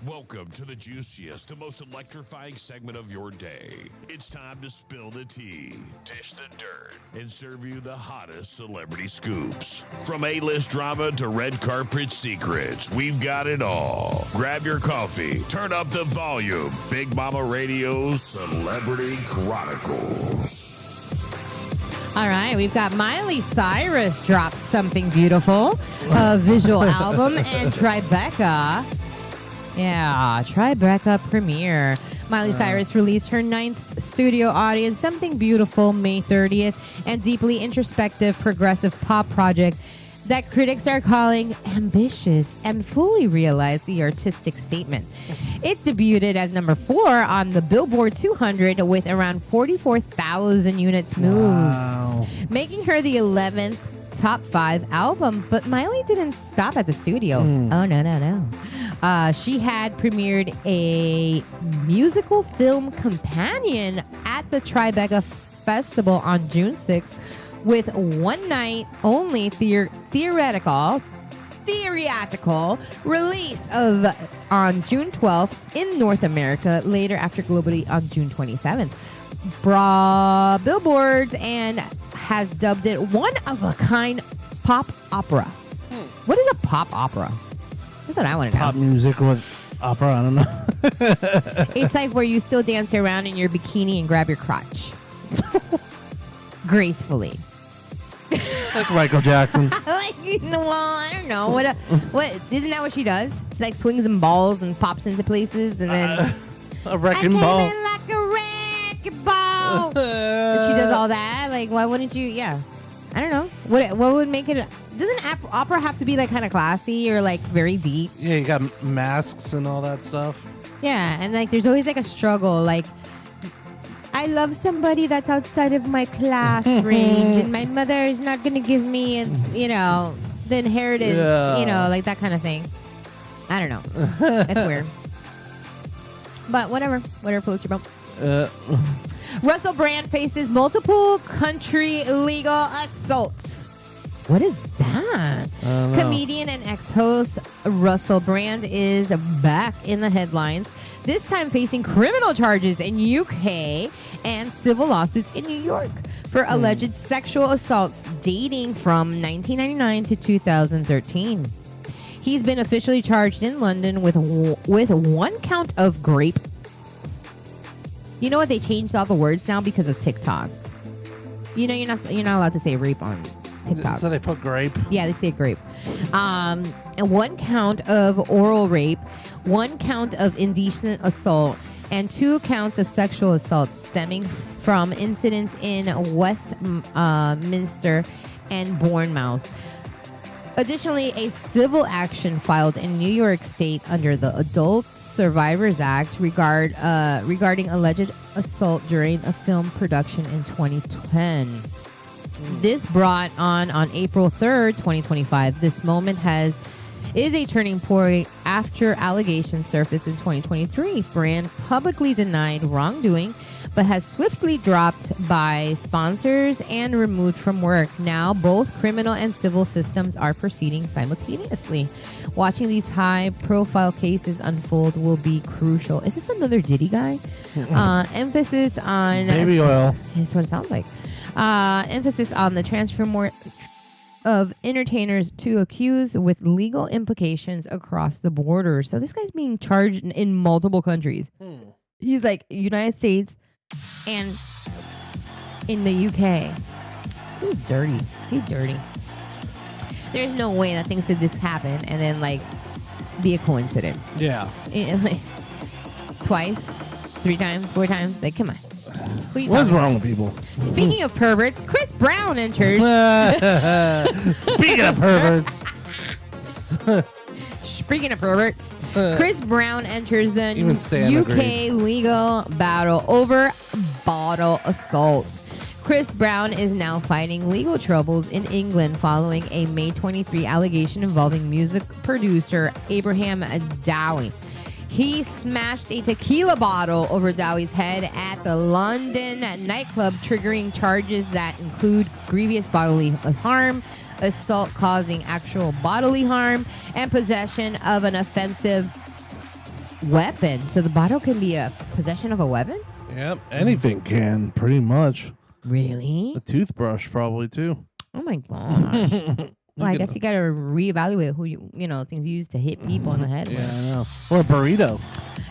Welcome to the juiciest and most electrifying segment of your day. It's time to spill the tea, dish the dirt, and serve you the hottest celebrity scoops. From A-list drama to red carpet secrets, we've got it all. Grab your coffee, turn up the volume. Big Mama Radio's Celebrity Chronicles. All right, we've got Miley Cyrus dropped something beautiful, a visual album, and Tribeca. Yeah, Tribeca premiere. Miley Cyrus released her 9th studio audience, Something Beautiful, May 30th, and deeply introspective progressive pop project that critics are calling ambitious and fully realize the artistic statement. It debuted as number 4 on the Billboard 200 with around 44,000 units moved, Wow. making her the 11th top 5 album. But Miley didn't stop at the studio. Oh, no. She had premiered a musical film companion at the Tribeca Festival on June 6th with one night only theatrical release on June 12th in North America, later after globally on June 27th. Billboard and has dubbed it one of a kind pop opera. What is a pop opera? That's what I want to know. Pop music with opera, I don't know. It's like where you still dance around in your bikini and grab your crotch. Gracefully. Like Michael Jackson. Like, well, I don't know. What isn't that what she does? She like swings them balls and pops into places and then A wrecking ball. I came in like a wrecking ball. She does all that. Like, why wouldn't you? Yeah, I don't know. What would make it? Doesn't opera have to be like kind of classy or like very deep? Yeah, you got masks and all that stuff. Yeah, and like there's always like a struggle. Like, I love somebody that's outside of my class range, and my mother is not going to give me, the inheritance, like that kind of thing. I don't know. It's weird. But whatever floats your boat. Russell Brand faces multiple country legal assault. What is that? Comedian and ex-host Russell Brand is back in the headlines, this time facing criminal charges in UK and civil lawsuits in New York for alleged sexual assaults dating from 1999 to 2013. He's been officially charged in London with one count of grape. You know what? They changed all the words now because of TikTok. You know, you're not allowed to say rape on TikTok. So they put grape? Yeah, they say grape. And one count of oral rape, one count of indecent assault, and 2 counts of sexual assault stemming from incidents in Westminster and Bournemouth. Additionally, a civil action filed in New York State under the Adult Survivors Act regarding alleged assault during a film production in 2010. This brought on April 3rd, 2025. This moment is a turning point after allegations surfaced in 2023. Brand publicly denied wrongdoing, but has swiftly dropped by sponsors and removed from work. Now, both criminal and civil systems are proceeding simultaneously. Watching these high-profile cases unfold will be crucial. Is this another Diddy guy? Emphasis on Baby oil. That's what it sounds like. Emphasis on the transfer of entertainers to accused with legal implications across the border. So this guy's being charged in multiple countries. He's like United States and in the UK. He's dirty. He's dirty. There's no way that things could this happen and then like be a coincidence. Yeah. Like, twice, 3 times, 4 times. Like, come on. What's wrong with people? Speaking of perverts, Chris Brown enters. Speaking of perverts. Speaking of perverts, Chris Brown enters the Even Stan UK agreed. legal battle over bottle assault. Chris Brown is now fighting legal troubles in England following a May 23 allegation involving music producer Abraham Dowie. He smashed a tequila bottle over Dowie's head at the London nightclub, triggering charges that include grievous bodily harm, assault causing actual bodily harm, and possession of an offensive weapon. So the bottle can be a possession of a weapon? Yep. Anything can, pretty much. Really? A toothbrush, probably, too. Oh my gosh. Well, I guess you got to reevaluate who things you use to hit people in the head. Yeah, I know. Or a burrito.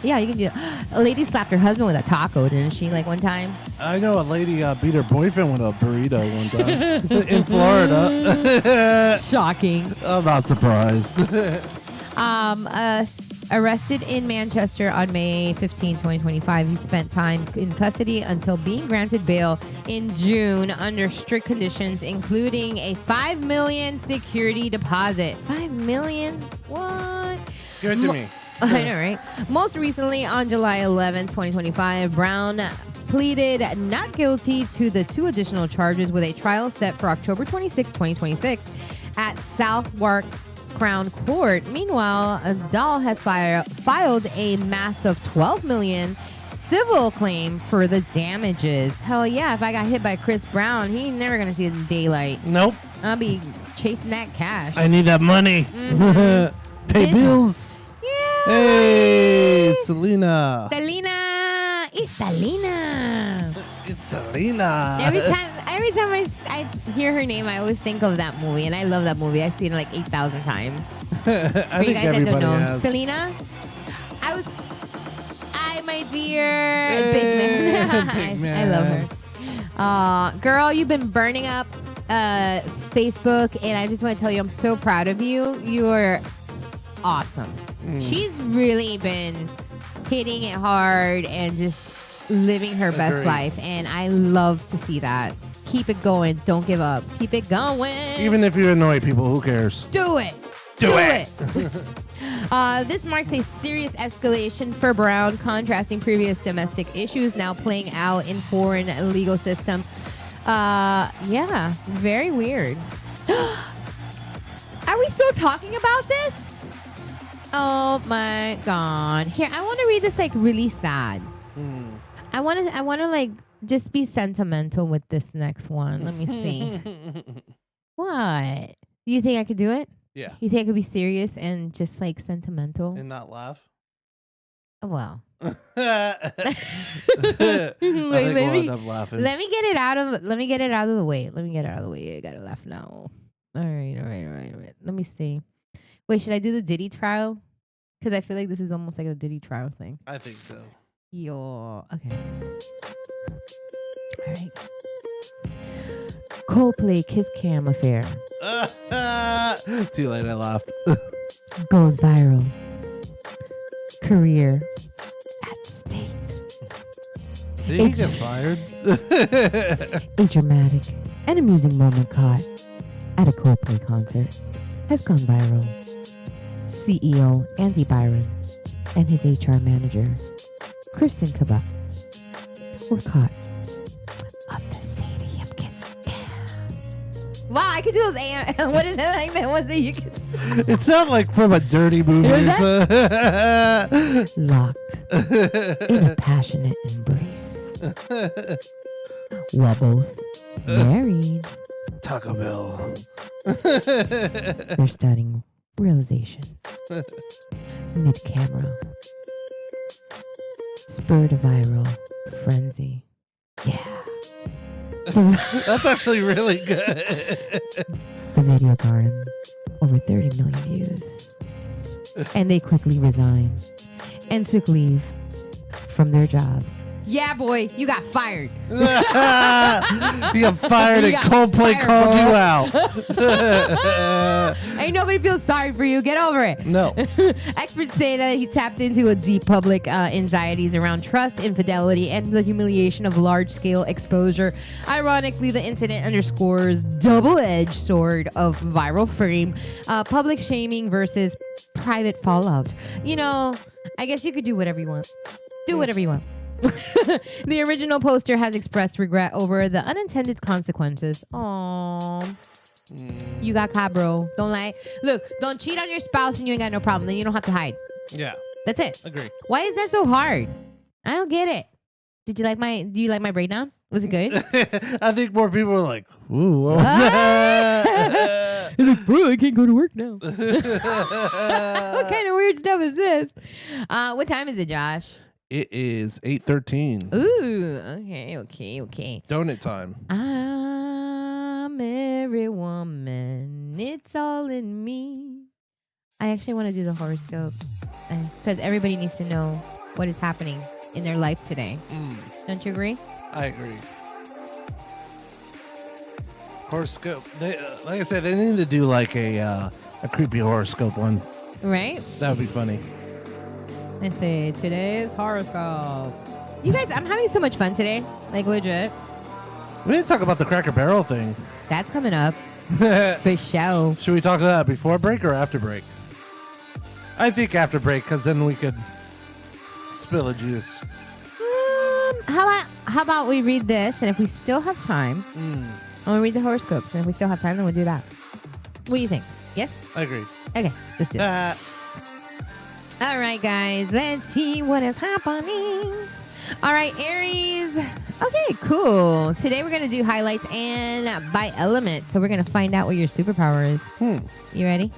Yeah, you can do. A lady slapped her husband with a taco, didn't she? Like one time. I know a lady beat her boyfriend with a burrito one time in Florida. Shocking. I'm not surprised. Arrested in Manchester on May 15, 2025. He spent time in custody until being granted bail in June under strict conditions, including a $5 million security deposit. $5 million? What? Give it to me. I know, right? Most recently, on July 11, 2025, Brown pleaded not guilty to the 2 additional charges with a trial set for October 26, 2026 at Southwark Crown Court. Meanwhile, Dahl has filed a massive $12 million civil claim for the damages. Hell yeah, if I got hit by Chris Brown, he ain't never gonna see the daylight. Nope. I'll be chasing that cash. I need that money. Pay bills. Yeah. Hey, Selena. Selena. It's Selena. It's Selena. Every time I hear her name, I always think of that movie, and I love that movie. I've seen it like 8,000 times. I For think you guys that don't everybody know, has. Selena, my dear, big man. Big man. I love her. Girl, you've been burning up Facebook, and I just want to tell you, I'm so proud of you. You are awesome. She's really been hitting it hard and just living her best Agreed. life, and I love to see that. Keep it going. Don't give up. Keep it going. Even if you annoy people, who cares? Do it. Do it. This marks a serious escalation for Brown, contrasting previous domestic issues now playing out in foreign legal system. Yeah, very weird. Are we still talking about this? Oh my God. Here, I want to read this like really sad. I want to like just be sentimental with this next one. Let me see. What? You think I could do it? Yeah. You think I could be serious and just like sentimental? And not laugh? Well. I Wait, think we'll end up laughing. let me get it out of the way. I gotta laugh now. All right. Let me see. Wait, should I do the Diddy trial? Because I feel like this is almost like a Diddy trial thing. I think so. Yo, okay. All right. Coldplay Kiss Cam affair Too late, I laughed. goes viral. Career at stake. Did he get fired? A dramatic and amusing moment caught at a Coldplay concert has gone viral. CEO Andy Byron and his HR manager, Kristen Kabak, were caught on the stadium kiss cam. Wow, I could do those AM. What is that like that one that you can It sounds like from a dirty movie. locked in a passionate embrace while both married. Taco Bell. They're studying realization mid-camera. Spurred a viral frenzy. Yeah. That's actually really good. The video garden, over 30 million views. And they quickly resigned and took leave from their jobs. Yeah, boy, you got fired. You got fired and got Coldplay fired, called bro. you out. Ain't nobody feels sorry for you. Get over it. No. Experts say that he tapped into a deep public anxieties around trust, infidelity, and the humiliation of large-scale exposure. Ironically, the incident underscores double-edged sword of viral fame, public shaming versus private fallout. You know, I guess you could do whatever you want. Do whatever you want. The original poster has expressed regret over the unintended consequences. Aww. You got caught, bro. Don't lie. Look, don't cheat on your spouse and you ain't got no problem. Then you don't have to hide. Yeah. That's it. Agree. Why is that so hard? I don't get it. Do you like my breakdown? Was it good? I think more people were like, ooh, what was that? He's like, bro, I can't go to work now. What kind of weird stuff is this? What time is it, Josh? It is 8:13. Ooh, okay. Donut time. I'm every woman. It's all in me. I actually want to do the horoscope because everybody needs to know what is happening in their life today. Don't you agree? I agree. Horoscope. They, like I said, they need to do like a creepy horoscope one. Right? That would be funny. Let's see. Today's horoscope. You guys, I'm having so much fun today. Like, legit. We didn't talk about the Cracker Barrel thing. That's coming up. For sure. Should we talk about that before break or after break? I think after break, because then we could spill the juice. How about we read this, and if we still have time, I'm going to read the horoscopes, and if we still have time, then we'll do that. What do you think? Yes? I agree. Okay, let's do it. All right, guys, let's see what is happening. All right, Aries. Okay, cool. Today we're going to do highlights and by element. So we're going to find out what your superpower is. You ready?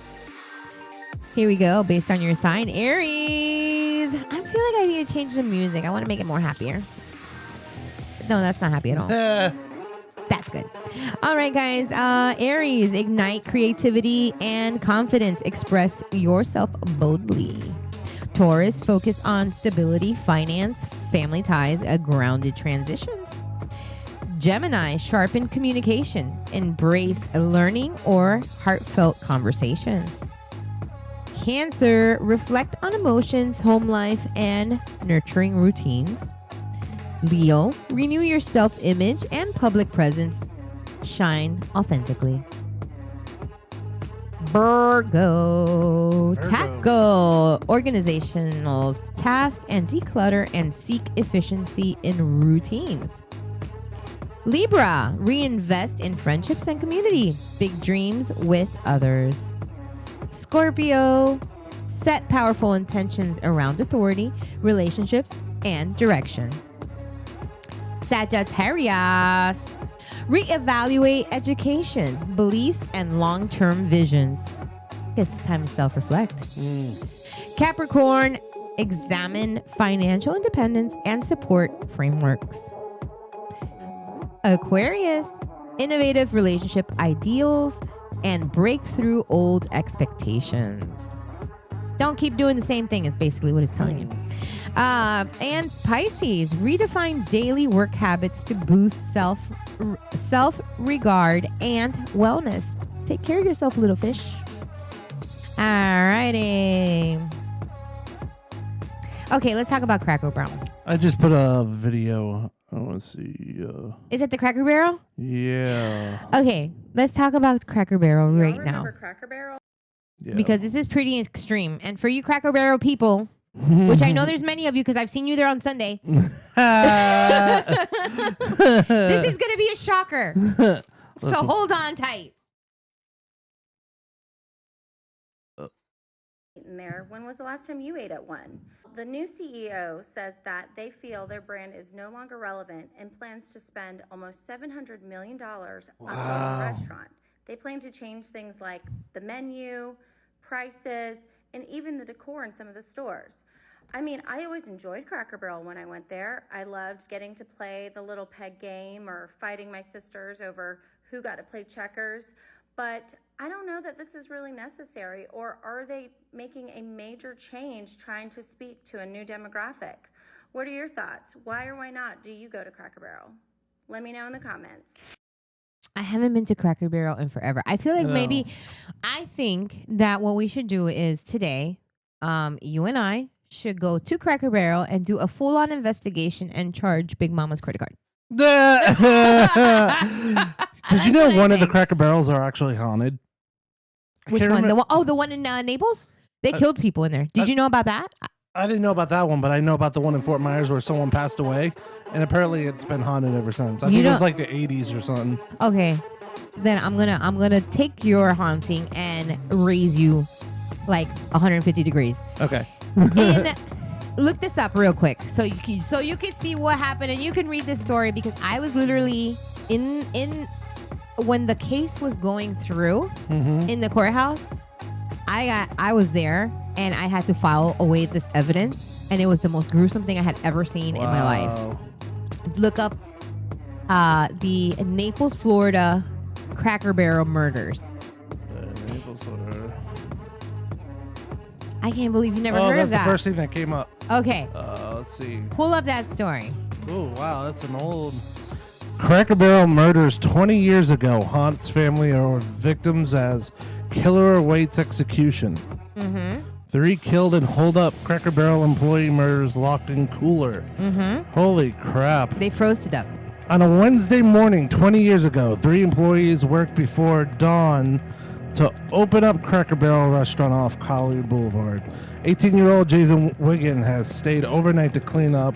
Here we go. Based on your sign, Aries. I feel like I need to change the music. I want to make it more happier. No, that's not happy at all. That's good. All right, guys. Aries, ignite creativity and confidence. Express yourself boldly. Taurus, focus on stability, finance, family ties, grounded transitions. Gemini, sharpen communication. Embrace learning or heartfelt conversations. Cancer, reflect on emotions, home life, and nurturing routines. Leo, renew your self-image and public presence. Shine authentically. Virgo, tackle organizational tasks and declutter and seek efficiency in routines. Libra, reinvest in friendships and community. Big dreams with others. Scorpio, set powerful intentions around authority, relationships, and direction. Sagittarius, reevaluate education, beliefs, and long-term visions. It's time to self-reflect. Capricorn, examine financial independence and support frameworks. Aquarius, innovative relationship ideals and break through old expectations. Don't keep doing the same thing is basically what it's telling you. And Pisces, redefine daily work habits to boost self-regard and wellness. Take care of yourself, little fish. Alrighty. Okay, let's talk about Cracker Barrel. I just put a video. I want to see. Is it the Cracker Barrel? Yeah. Okay, let's talk about Cracker Barrel right now. Cracker Barrel? Yeah. Because this is pretty extreme. And for you Cracker Barrel people, which I know there's many of you because I've seen you there on Sunday. This is going to be a shocker. So hold on tight. In there. When was the last time you ate at one? The new CEO says that they feel their brand is no longer relevant and plans to spend almost $700 million on a restaurant. They plan to change things like the menu, prices, and even the decor in some of the stores. I mean, I always enjoyed Cracker Barrel when I went there. I loved getting to play the little peg game or fighting my sisters over who got to play checkers. But I don't know that this is really necessary, or are they making a major change trying to speak to a new demographic? What are your thoughts? Why or why not do you go to Cracker Barrel? Let me know in the comments. I haven't been to Cracker Barrel in forever. I feel like I think that what we should do is today, you and I should go to Cracker Barrel and do a full-on investigation and charge Big Mama's credit card. Did you know one of the Cracker Barrels are actually haunted? Which one? The one in Naples? They killed people in there. Did you know about that? I didn't know about that one, but I know about the one in Fort Myers where someone passed away, and apparently it's been haunted ever since. I think it was like the 80s or something. Okay, then I'm gonna take your haunting and raise you like 150 degrees. Okay. Look this up real quick so you can see what happened and you can read this story, because I was literally in when the case was going through in the courthouse. I was there and I had to file away this evidence, and it was the most gruesome thing I had ever seen in my life. Look up the Naples, Florida Cracker Barrel murders. Naples, Florida. I can't believe you never heard of that. That's the first thing that came up. Okay. Let's see. Pull up that story. Oh, wow. That's an old... Cracker Barrel murders 20 years ago haunts family or victims as killer awaits execution. 3 killed and hold up Cracker Barrel employee murders locked in cooler. Holy crap. They froze to death. On a Wednesday morning 20 years ago, 3 employees worked before dawn to open up Cracker Barrel restaurant off Collier Boulevard. 18-year-old Jason Wiggin has stayed overnight to clean up.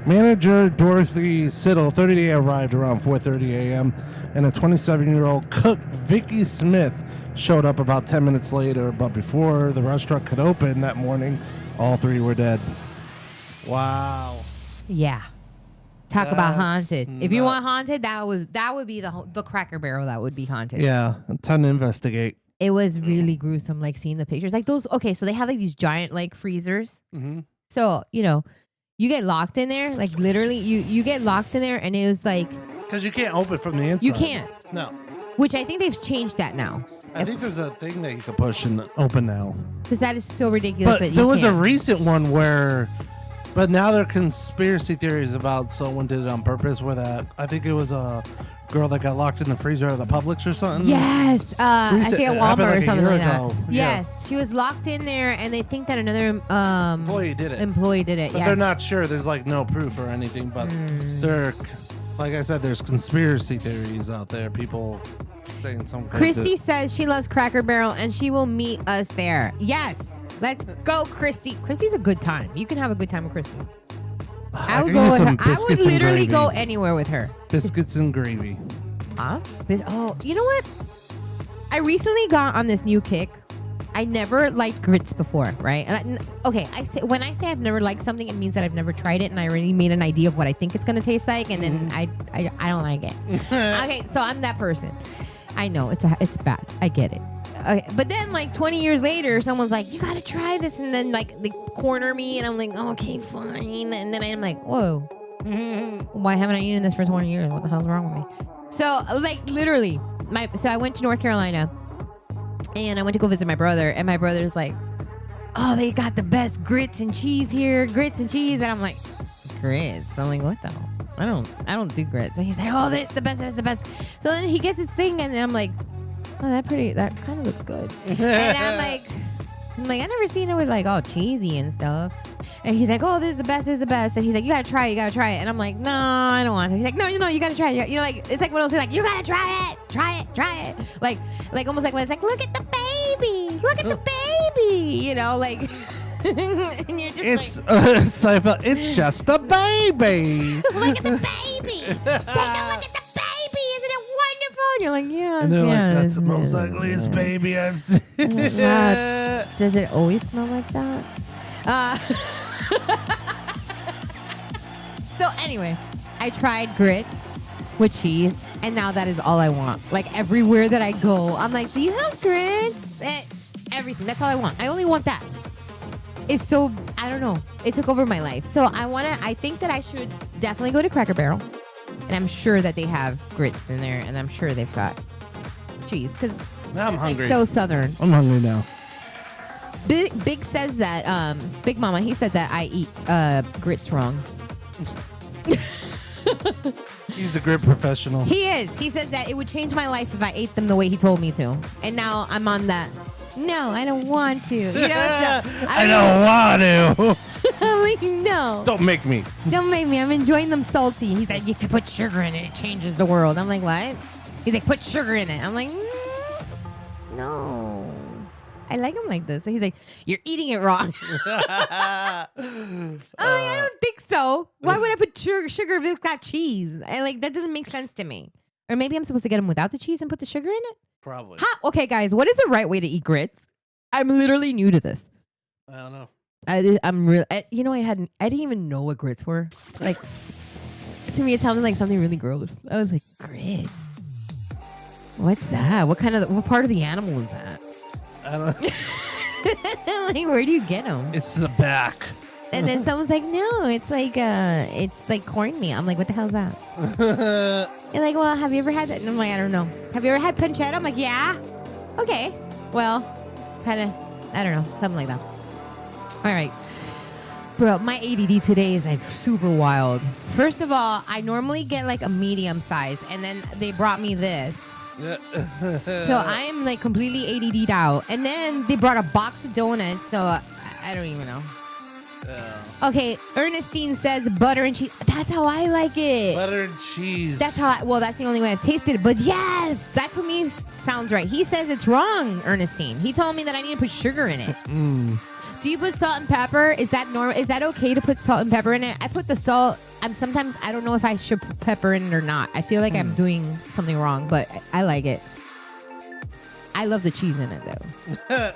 Manager Dorothy Siddle, 30, arrived around 4:30 a.m. and a 27-year-old cook, Vicky Smith, showed up about 10 minutes later. But before the restaurant could open that morning, all 3 were dead. Wow. Yeah. Talk about haunted. If you want haunted, that would be the Cracker Barrel that would be haunted. Yeah, a ton to investigate. It was really gruesome, like seeing the pictures. Like those, okay, so they have like these giant like freezers. So, you get locked in there, like literally you get locked in there, and it was like... Because you can't open from the inside. You can't. No. Which I think they've changed that now. I think there's a thing that you can push and open now. Because that is so ridiculous. But there was a recent one where... But now there are conspiracy theories about someone did it on purpose, where that... I think it was a girl that got locked in the freezer at the Publix or something. Yes. I think at Walmart or something like that. Yeah. Yes. She was locked in there, and they think that another employee did it. But they're not sure. There's like no proof or anything. But they're... Like I said, there's conspiracy theories out there. People saying something. Christy says she loves Cracker Barrel, and she will meet us there. Yes. Let's go, Christy. Christy's a good time. You can have a good time with Christy. I would go with her. I would literally go anywhere with her. Biscuits and gravy. Huh? Oh, you know what? I recently got on this new kick. I never liked grits before, right? Okay, when I say I've never liked something, it means that I've never tried it, and I already made an idea of what I think it's gonna taste like, and then I don't like it. Okay, so I'm that person. I know it's bad. I get it. Okay, but then like 20 years later, someone's like, "You gotta try this," and then like they corner me, and I'm like, "Okay, fine," and then I'm like, "Whoa, why haven't I eaten this for 20 years? What the hell's wrong with me?" So like literally, so I went to North Carolina. And I went to go visit my brother, and my brother's like, "Oh, they got the best grits and cheese here, grits and cheese." And I'm like, "Grits?" I'm like, "What the hell? I don't do grits." And he's like, "Oh, that's the best, that's the best." So then he gets his thing, and then I'm like, "Oh, that kind of looks good." And I'm like, I never seen it with like all cheesy and stuff. And he's like, "Oh, this is the best, this is the best." And he's like, "You gotta try it, you gotta try it." And I'm like, "No, I don't want to." He's like, "No, you gotta try it." Like it's like when I say like, "You gotta try it, try it, try it." Like almost like when it's like, "Look at the baby, look at the baby," like. And you're just it's just a baby. Look at the baby. Take a look at the baby. Isn't it wonderful? And you're like, "Yes, and they're yes, like, "That's the most ugliest baby I've seen." Does it always smell like that? So anyway, I tried grits with cheese, and now that is all I want. Like everywhere that I go, I'm like, "Do you have grits?" Everything. That's all I want. I only want that. is so, I don't know. It took over my life. So I think that I should definitely go to Cracker Barrel. And I'm sure that they have grits in there. And I'm sure they've got cheese. Because Now I'm hungry. like so Southern. I'm hungry now. Big says that, Big Mama, he said that I eat grits wrong. He's a grit professional. He is. He says that it would change my life if I ate them the way he told me to. And now I'm on that. No, I don't want to. You know, so, I don't want to. I'm like, no. Don't make me. Don't make me. I'm enjoying them salty. He's like, if you put sugar in it, it changes the world. I'm like, what? He's like, put sugar in it. I'm like, no. I like them like this. So he's like, you're eating it wrong. I'm like, I don't think so. Why would I put sugar if it's got cheese? That doesn't make sense to me. Or maybe I'm supposed to get them without the cheese and put the sugar in it? Probably. Okay, guys, what is the right way to eat grits? I'm literally new to this. I don't know. I'm real. You know, I didn't even know what grits were. Like, to me, it sounded like something really gross. I was like, grits. What's that? What part of the animal is that? I don't know. Like, where do you get them? It's the back. And then someone's like, no, it's like cornmeal. I'm like, what the hell's that? You're like, well, have you ever had that? And I'm like, I don't know. Have you ever had pancetta? I'm like, yeah. Okay. Well, kind of, I don't know, something like that. All right. Bro, my ADD today is like super wild. First of all, I normally get like a medium size, and then they brought me this. So I am like completely ADD'd out. And then they brought a box of donuts, so I don't even know. Okay, Ernestine says butter and cheese. That's how I like it. Butter and cheese. That's the only way I've tasted it. But yes, that's what me sounds right. He says it's wrong, Ernestine. He told me that I need to put sugar in it. Do you put salt and pepper? Is that normal? Is that okay to put salt and pepper in it? I put the salt. Sometimes I don't know if I should put pepper in it or not. I feel like I'm doing something wrong, but I like it. I love the cheese in it though.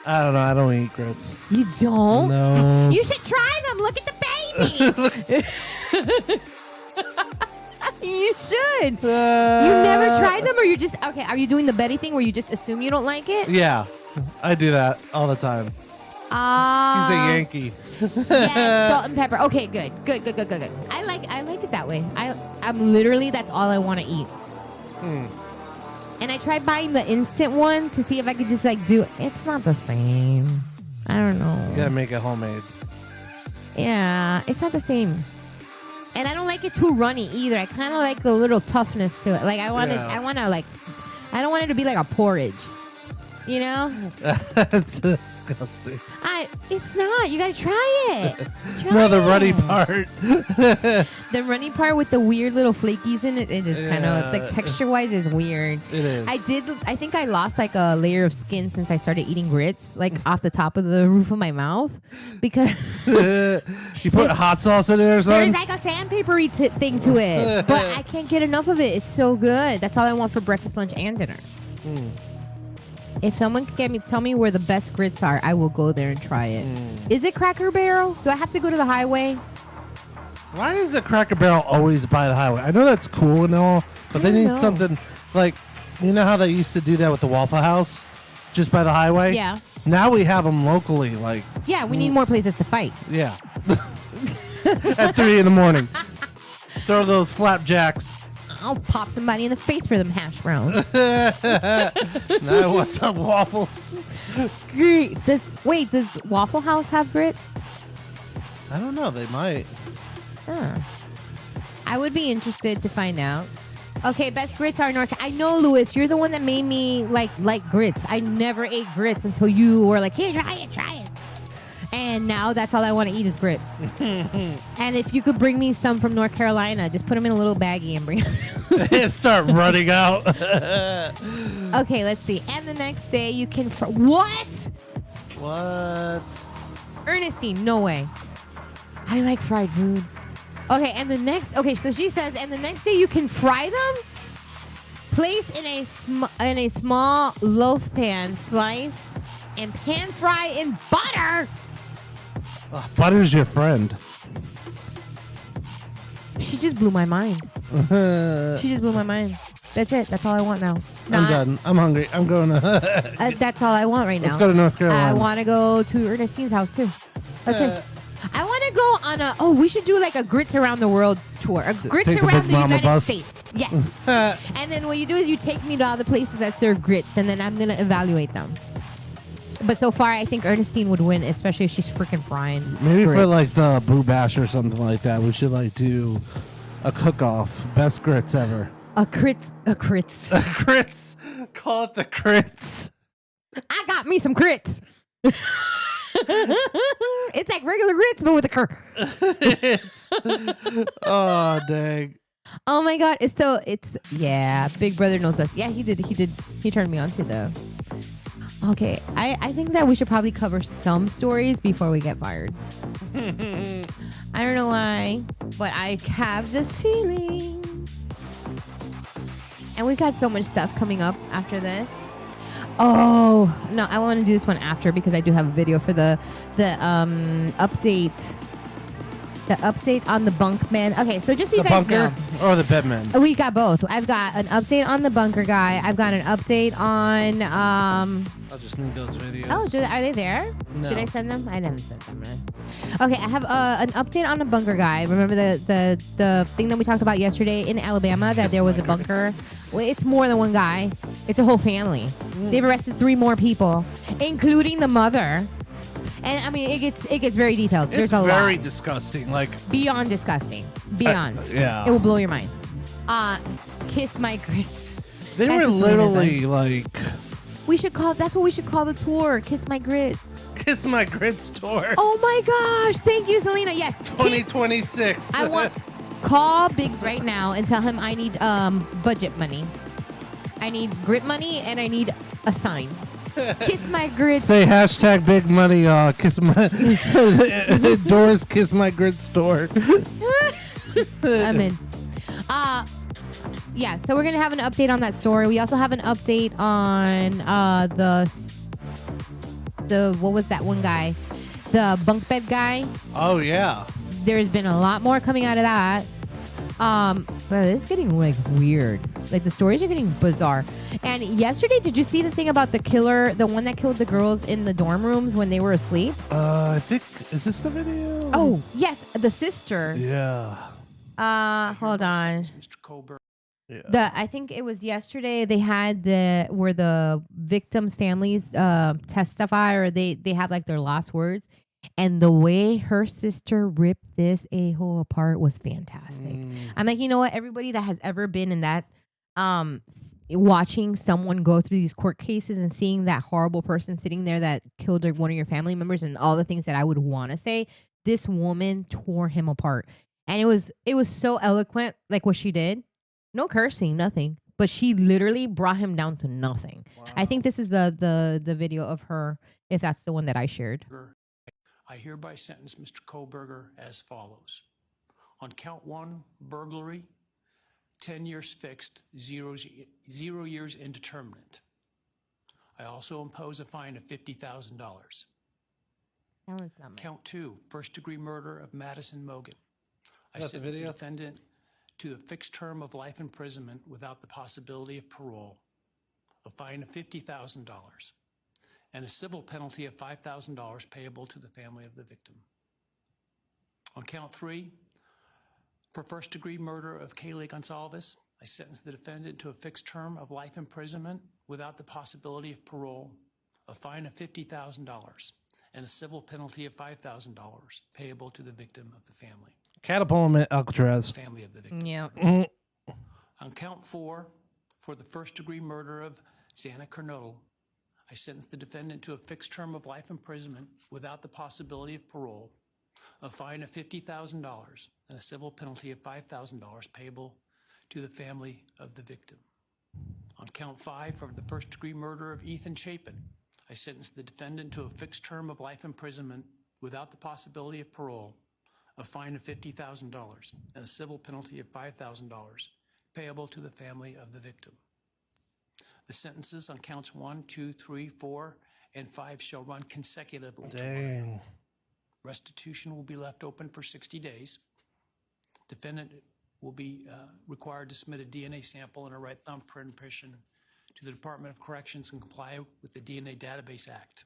I don't know. I don't eat grits. You don't? No. You should try them. Look at the baby. You should. You never tried them, or you're just okay? Are you doing the Betty thing where you just assume you don't like it? Yeah, I do that all the time. He's a Yankee. Yeah, salt and pepper. Okay, good. I like it that way. I'm literally, that's all I want to eat. And I tried buying the instant one to see if I could just like do. It's not the same. I don't know. You gotta make it homemade. Yeah, it's not the same. And I don't like it too runny either. I kind of like the little toughness to it. Like I want I don't want it to be like a porridge. You know? It's disgusting. It's not. You gotta try it. No, the runny part. The runny part with the weird little flakies in it. It just kind of like texture-wise is weird. It is. I think I lost like a layer of skin since I started eating grits, like off the top of the roof of my mouth, because you put hot sauce in it or something. there's like a sandpapery thing to it, but I can't get enough of it. It's so good. That's all I want for breakfast, lunch, and dinner. If someone could tell me where the best grits are, I will go there and try it. Is it Cracker Barrel? Do I have to go to the highway? Why is a Cracker Barrel always by the highway? I know that's cool and all, but they need something like, you know how they used to do that with the Waffle House, just by the highway? Yeah. Now we have them locally, like. Yeah, we need more places to fight. Yeah. At 3 a.m. Throw those flapjacks. I'll pop somebody in the face for them hash browns. Now I want some waffles. Great. Does Waffle House have grits? I don't know. They might. I would be interested to find out. Okay, best grits are North. I know, Louis, you're the one that made me like grits. I never ate grits until you were like, here, try it. And now that's all I want to eat is grits. And if you could bring me some from North Carolina, just put them in a little baggie and bring them. And start running out. Okay, let's see. And the next day you can... What? What? Ernestine, no way. I like fried food. Okay, and the next... Okay, so she says, and the next day you can fry them? Place in a small loaf pan, slice, and pan fry in butter. Butter's your friend. She just blew my mind. That's it. That's all I want now. I'm done. I'm hungry. I'm going to. That's all I want right now. Let's go to North Carolina. I want to go to Ernestine's house too. That's it. I want to go on a. Oh, we should do like a grits around the world tour. A grits Take the around Big the Mama United bus. States. Yes. And then what you do is you take me to all the places that serve grits, and then I'm gonna evaluate them. But so far, I think Ernestine would win, especially if she's freaking frying. Maybe grits. for like the Boo Bash or something like that, we should like do a cook-off. Best grits ever. A crits. Grits. Call it the crits. I got me some grits. It's like regular grits, but with a cur. Oh dang. Oh my god! It's Big Brother knows best. Yeah, he did. He turned me on to the. Okay, I think that we should probably cover some stories before we get fired. I don't know why, but I have this feeling. And we've got so much stuff coming up after this. Oh no, I want to do this one after because I do have a video for the update. The update on the bunk man. Okay, so just so you The guys bunker know. or the bedman? We got both. I've got an update on the bunker guy. I've got an update on I'll just need those videos. Oh, are they there? No. Did I send them? I didn't send them. Okay, I have an update on the bunker guy. Remember the thing that we talked about yesterday in Alabama that there was a bunker? Well, it's more than one guy. It's a whole family. They've arrested 3 more people, including the mother. And I mean, it gets very detailed. There's a lot. It's very disgusting. Like Beyond disgusting. Beyond. yeah. It will blow your mind. Kiss my grits. They That's were just what it is, literally like that's what we should call the tour. Kiss my grits. Kiss My Grits tour. Oh my gosh. Thank you, Selena. Yes. 2026. I want call Biggs right now and tell him I need budget money. I need grit money and I need a sign. Kiss my grits. Say hashtag big money. Kiss my Doris. Kiss My Grits store. I'm in. Yeah, so we're gonna have an update on that story. We also have an update on the what was that one guy? The bunk bed guy. Oh yeah. There's been a lot more coming out of that. But it's getting like weird. Like the stories are getting bizarre. And yesterday, did you see the thing about the killer, the one that killed the girls in the dorm rooms when they were asleep? I think is this the video? Oh yes, the sister. Yeah. Hold on. Mr. Colbert. Yeah. I think it was yesterday. They had where the victims' families testify, or they have like their last words, and the way her sister ripped this a-hole apart was fantastic. I'm like, you know what? Everybody that has ever been in that, watching someone go through these court cases and seeing that horrible person sitting there that killed one of your family members and all the things that I would want to say, this woman tore him apart, and it was so eloquent, like what she did. No cursing, nothing. But she literally brought him down to nothing. Wow. I think this is the video of her, if that's the one that I shared. I hereby sentence Mr. Kohlberger as follows. On count 1, burglary, 10 years fixed, 0 years indeterminate. I also impose a fine of $50,000. That was not Count 2, first-degree murder of Madison Mogan. I Is that the sentence the video? defendant to a fixed term of life imprisonment without the possibility of parole, a fine of $50,000, and a civil penalty of $5,000 payable to the family of the victim. On count 3, for first-degree murder of Kaylee Gonsalves, I sentence the defendant to a fixed term of life imprisonment without the possibility of parole, a fine of $50,000, and a civil penalty of $5,000 payable to the victim of the family. Catapult him at Alcatraz. Family of the victim. Yeah. On count 4, for the first-degree murder of Xana Kernodle, I sentence the defendant to a fixed term of life imprisonment without the possibility of parole, a fine of $50,000, and a civil penalty of $5,000 payable to the family of the victim. On count 5, for the first-degree murder of Ethan Chapin, I sentence the defendant to a fixed term of life imprisonment without the possibility of parole, a fine of $50,000, and a civil penalty of $5,000 payable to the family of the victim. The sentences on counts 1, 2, 3, 4, and 5 shall run consecutively. Dang. Restitution will be left open for 60 days. Defendant will be required to submit a DNA sample and a right thumbprint impression to the Department of Corrections and comply with the DNA Database Act.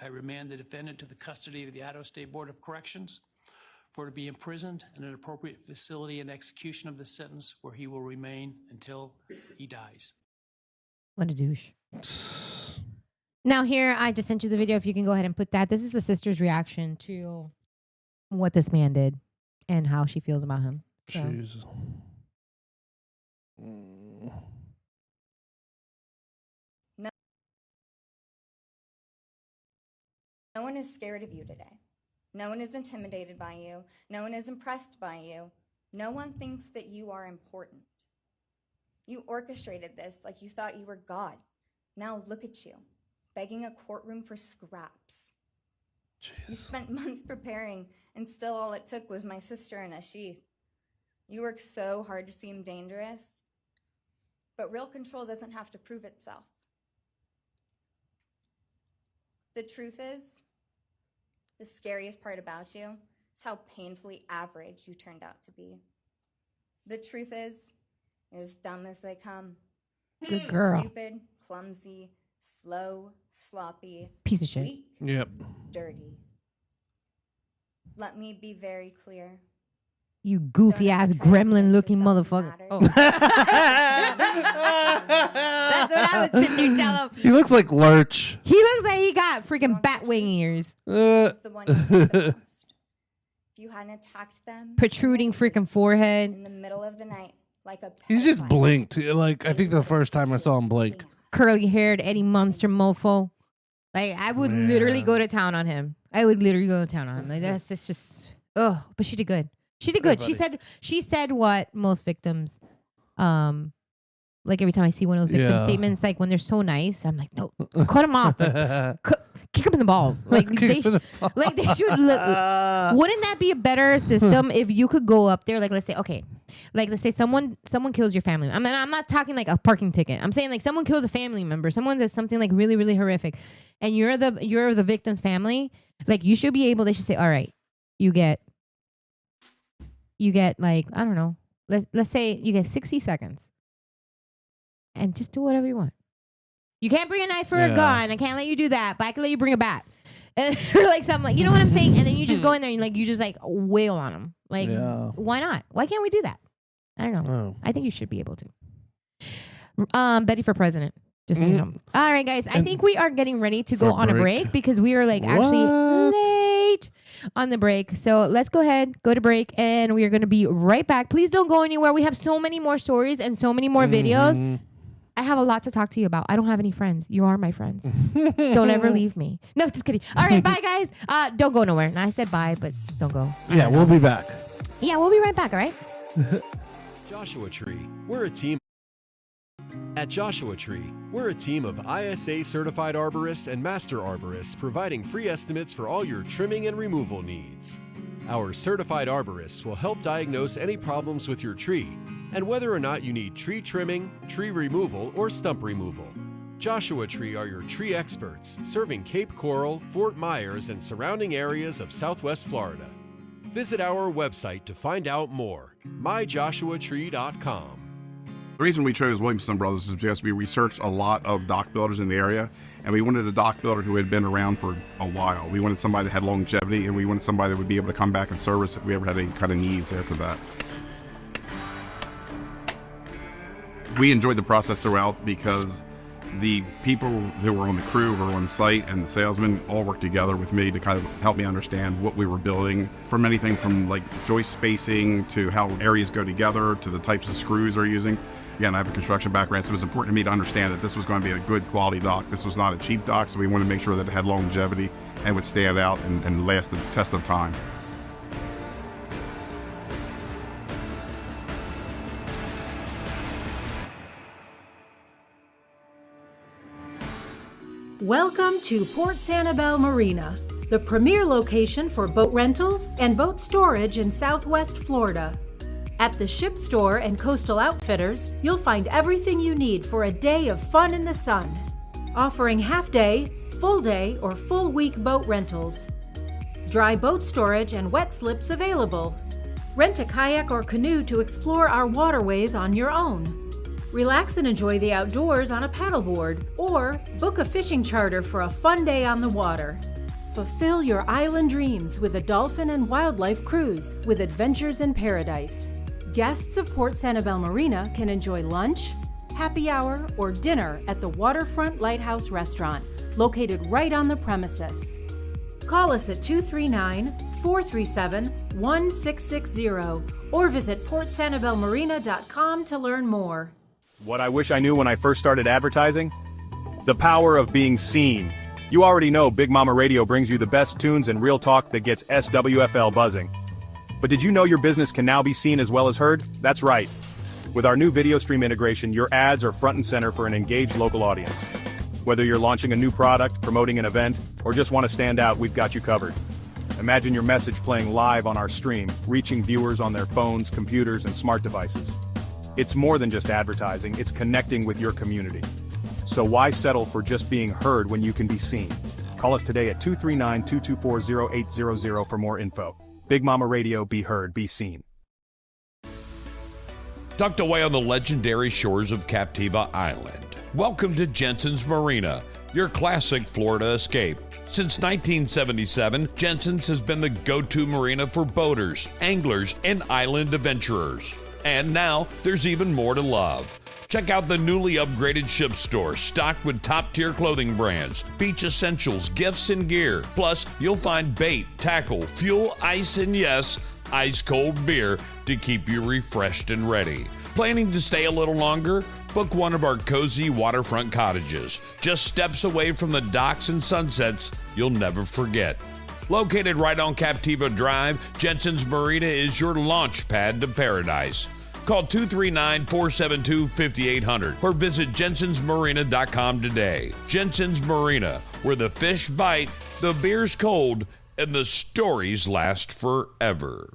I remand the defendant to the custody of the Idaho State Board of Corrections for to be imprisoned in an appropriate facility and execution of the sentence where he will remain until he dies. What a douche. Now here, I just sent you the video. If you can go ahead and put that. This is the sister's reaction to what this man did and how she feels about him. So. Jeez. No one is scared of you today. No one is intimidated by you. No one is impressed by you. No one thinks that you are important. You orchestrated this like you thought you were God. Now look at you, begging a courtroom for scraps. Jeez. You spent months preparing, and still all it took was my sister in a sheath. You worked so hard to seem dangerous, but real control doesn't have to prove itself. The truth is, the scariest part about you is how painfully average you turned out to be. The truth is, you're as dumb as they come. Good girl. Stupid, clumsy, slow, sloppy, Piece of shit. weak, Yep. dirty. Let me be very clear. You goofy ass Don't try to gremlin looking make yourself motherfucker. matter. Oh. That's what I would sit there and tell him. He looks like Lurch. He looks like he got freaking bat wing ears. Who's the one you hate the most? If you hadn't attacked them, Protruding freaking forehead. in the middle of the night, like a He's just pedophile. blinked. Like, I think the first time I saw him blink. Curly haired Eddie Munster mofo. Like, I would literally go to town on him. I would literally go to town on him. Like, that's just oh, but she did good. She did good. She said what most victims, like every time I see one of those victim statements, like when they're so nice, I'm like, no, cut them off. Like, kick them in the balls. Like they should. Wouldn't that be a better system if you could go up there? Like, let's say someone kills your family. I'm not talking like a parking ticket. I'm saying like someone kills a family member. Someone does something like really, really horrific, and you're the victim's family. Like, you should be able. They should say, all right, you get like, I don't know. Let's say you get 60 seconds, and just do whatever you want. You can't bring a knife or a gun. I can't let you do that, but I can let you bring a bat. Or like something like, you know what I'm saying? And then you just go in there and you just wail on them. Like, why not? Why can't we do that? I don't know. Oh. I think you should be able to. Betty for president. Just so you know. All right, guys. I think we are getting ready to go on a break because we are actually late on the break. So let's go ahead, go to break, and we are going to be right back. Please don't go anywhere. We have so many more stories and so many more videos. I have a lot to talk to you about. I don't have any friends. You are my friends. Don't ever leave me. No, just kidding. All right, bye, guys. Don't go nowhere. And I said bye, but don't go. Yeah, we'll be back. Yeah, we'll be right back, all right? Joshua Tree, we're a team. At Joshua Tree, we're a team of ISA certified arborists and master arborists providing free estimates for all your trimming and removal needs. Our certified arborists will help diagnose any problems with your tree and whether or not you need tree trimming, tree removal, or stump removal. Joshua Tree are your tree experts, serving Cape Coral, Fort Myers, and surrounding areas of Southwest Florida. Visit our website to find out more, myjoshuatree.com. The reason we chose Williamson Brothers is because we researched a lot of dock builders in the area, and we wanted a dock builder who had been around for a while. We wanted somebody that had longevity, and we wanted somebody that would be able to come back and service if we ever had any kind of needs after that. We enjoyed the process throughout because the people who were on the crew, who were on site, and the salesmen all worked together with me to kind of help me understand what we were building, from anything from like joist spacing to how areas go together to the types of screws they're using. Again, I have a construction background, so it was important to me to understand that this was going to be a good quality dock. This was not a cheap dock, so we wanted to make sure that it had longevity and would stand out and last the test of time. Welcome to Port Sanibel Marina, the premier location for boat rentals and boat storage in Southwest Florida. At the Ship Store and Coastal Outfitters, you'll find everything you need for a day of fun in the sun, offering half-day, full-day, or full-week boat rentals. Dry boat storage and wet slips available. Rent a kayak or canoe to explore our waterways on your own. Relax and enjoy the outdoors on a paddleboard, or book a fishing charter for a fun day on the water. Fulfill your island dreams with a dolphin and wildlife cruise with Adventures in Paradise. Guests of Port Sanibel Marina can enjoy lunch, happy hour, or dinner at the Waterfront Lighthouse Restaurant, located right on the premises. Call us at 239-437-1660 or visit portsanibelmarina.com to learn more. What I wish I knew when I first started advertising? The power of being seen. You already know Big Mama Radio brings you the best tunes and real talk that gets SWFL buzzing. But did you know your business can now be seen as well as heard? That's right. With our new video stream integration, your ads are front and center for an engaged local audience. Whether you're launching a new product, promoting an event, or just want to stand out, we've got you covered. Imagine your message playing live on our stream, reaching viewers on their phones, computers, and smart devices. It's more than just advertising, it's connecting with your community. So why settle for just being heard when you can be seen? Call us today at 239-224-0800 for more info. Big Mama Radio, be heard, be seen. Tucked away on the legendary shores of Captiva Island, welcome to Jensen's Marina, your classic Florida escape. Since 1977, Jensen's has been the go-to marina for boaters, anglers, and island adventurers. And now, there's even more to love. Check out the newly upgraded ship store, stocked with top-tier clothing brands, beach essentials, gifts, and gear. Plus, you'll find bait, tackle, fuel, ice, and yes, ice-cold beer to keep you refreshed and ready. Planning to stay a little longer? Book one of our cozy waterfront cottages, just steps away from the docks and sunsets you'll never forget. Located right on Captiva Drive, Jensen's Marina is your launch pad to paradise. Call 239-472-5800 or visit jensensmarina.com today. Jensen's Marina, where the fish bite, the beer's cold, and the stories last forever.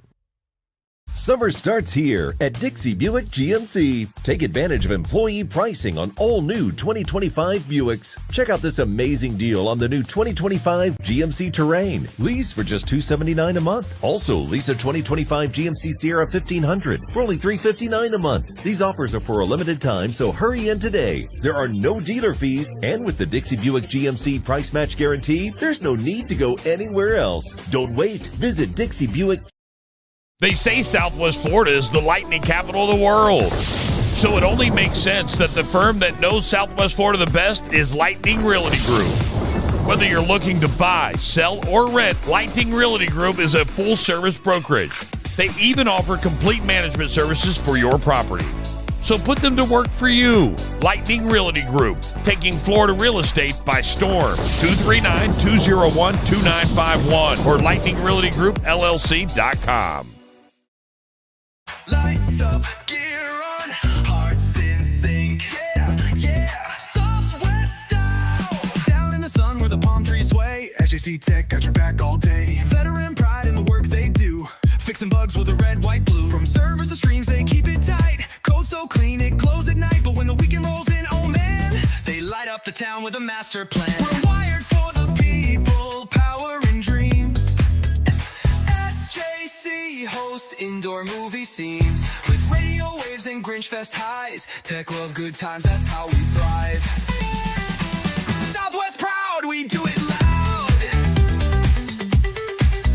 Summer starts here at Dixie Buick GMC. Take advantage of employee pricing on all new 2025 Buicks. Check out this amazing deal on the new 2025 GMC Terrain. Lease for just $279 a month. Also, lease a 2025 GMC Sierra 1500 for only $359 a month. These offers are for a limited time, so hurry in today. There are no dealer fees, and with the Dixie Buick GMC price match guarantee, there's no need to go anywhere else. Don't wait. Visit Dixie Buick. They say Southwest Florida is the lightning capital of the world. So it only makes sense that the firm that knows Southwest Florida the best is Lightning Realty Group. Whether you're looking to buy, sell, or rent, Lightning Realty Group is a full-service brokerage. They even offer complete management services for your property. So put them to work for you. Lightning Realty Group, taking Florida real estate by storm. 239-201-2951 or lightningrealtygroup.llc.com. Lights up, gear on, hearts in sync. Yeah, yeah, Southwest style. Down in the sun where the palm trees sway. SJC Tech got your back all day. Veteran pride in the work they do. Fixing bugs with a red, white, blue. From servers to streams, they keep it tight. Code so clean, it glows at night. But when the weekend rolls in, oh man, they light up the town with a master plan. We're wired for the people, power and dreams. SJC host indoor movie scenes with radio waves and Grinch Fest highs. Tech love good times, that's how we thrive. Southwest proud, we do it loud.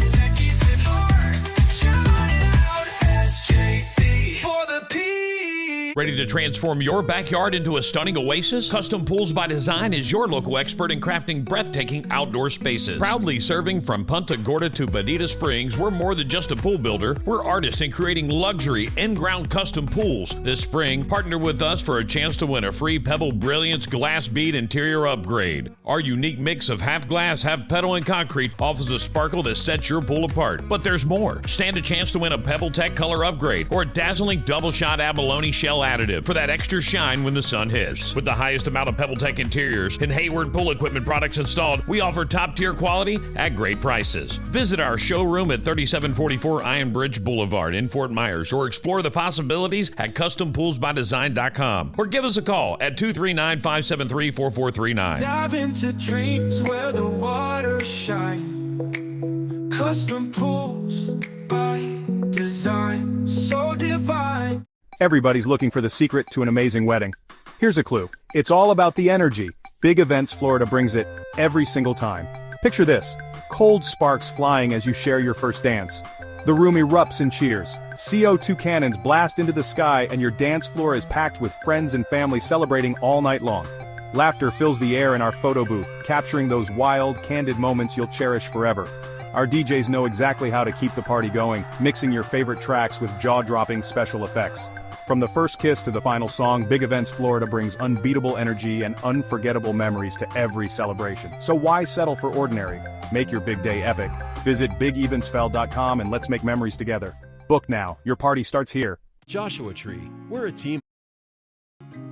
Techies with heart, shout it out. SJC for the P. Ready to transform your backyard into a stunning oasis? Custom Pools by Design is your local expert in crafting breathtaking outdoor spaces. Proudly serving from Punta Gorda to Bonita Springs, we're more than just a pool builder. We're artists in creating luxury in-ground custom pools. This spring, partner with us for a chance to win a free Pebble Brilliance glass bead interior upgrade. Our unique mix of half glass, half petal, and concrete offers a sparkle that sets your pool apart. But there's more. Stand a chance to win a Pebble Tech color upgrade or a dazzling double shot abalone shell additive for that extra shine when the sun hits. With the highest amount of Pebble Tech interiors and Hayward pool equipment products installed, we offer top-tier quality at great prices. Visit our showroom at 3744 Iron Bridge Boulevard in Fort Myers or explore the possibilities at custompoolsbydesign.com or give us a call at 239-573-4439. Dive into dreams where the waters shine. Custom pools by design. design, so divine. Everybody's looking for the secret to an amazing wedding. Here's a clue. It's all about the energy. Big Events Florida brings it every single time. Picture this. Cold sparks flying as you share your first dance. The room erupts in cheers. CO2 cannons blast into the sky and your dance floor is packed with friends and family celebrating all night long. Laughter fills the air in our photo booth, capturing those wild, candid moments you'll cherish forever. Our DJs know exactly how to keep the party going, mixing your favorite tracks with jaw-dropping special effects. From the first kiss to the final song, Big Events Florida brings unbeatable energy and unforgettable memories to every celebration. So why settle for ordinary? Make your big day epic. Visit BigEvensFell.com and let's make memories together. Book now. Your party starts here. Joshua Tree, we're a team.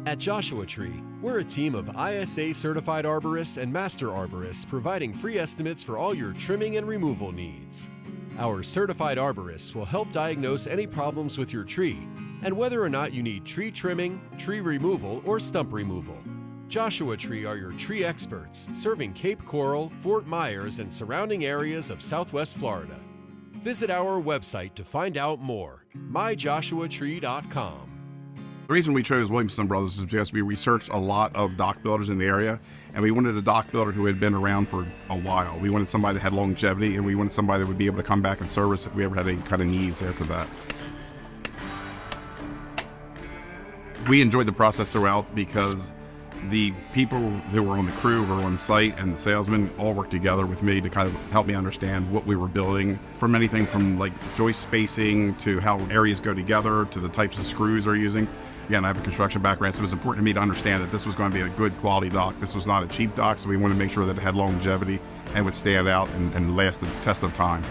At Joshua Tree, we're a team of ISA certified arborists and master arborists providing free estimates for all your trimming and removal needs. Our certified arborists will help diagnose any problems with your tree and whether or not you need tree trimming, tree removal, or stump removal. Joshua Tree are your tree experts, serving Cape Coral, Fort Myers, and surrounding areas of Southwest Florida. Visit our website to find out more, myjoshuatree.com. The reason we chose Williamson Brothers is because we researched a lot of dock builders in the area, and we wanted a dock builder who had been around for a while. We wanted somebody that had longevity, and we wanted somebody that would be able to come back and service if we ever had any kind of needs after that. We enjoyed the process throughout because the people who were on the crew, who were on site, and the salesmen all worked together with me to kind of help me understand what we were building, from anything from like joist spacing to how areas go together to the types of screws they're using. Again, I have a construction background, so it was important to me to understand that this was going to be a good quality dock. This was not a cheap dock, so we wanted to make sure that it had longevity and would stand out and last the test of time.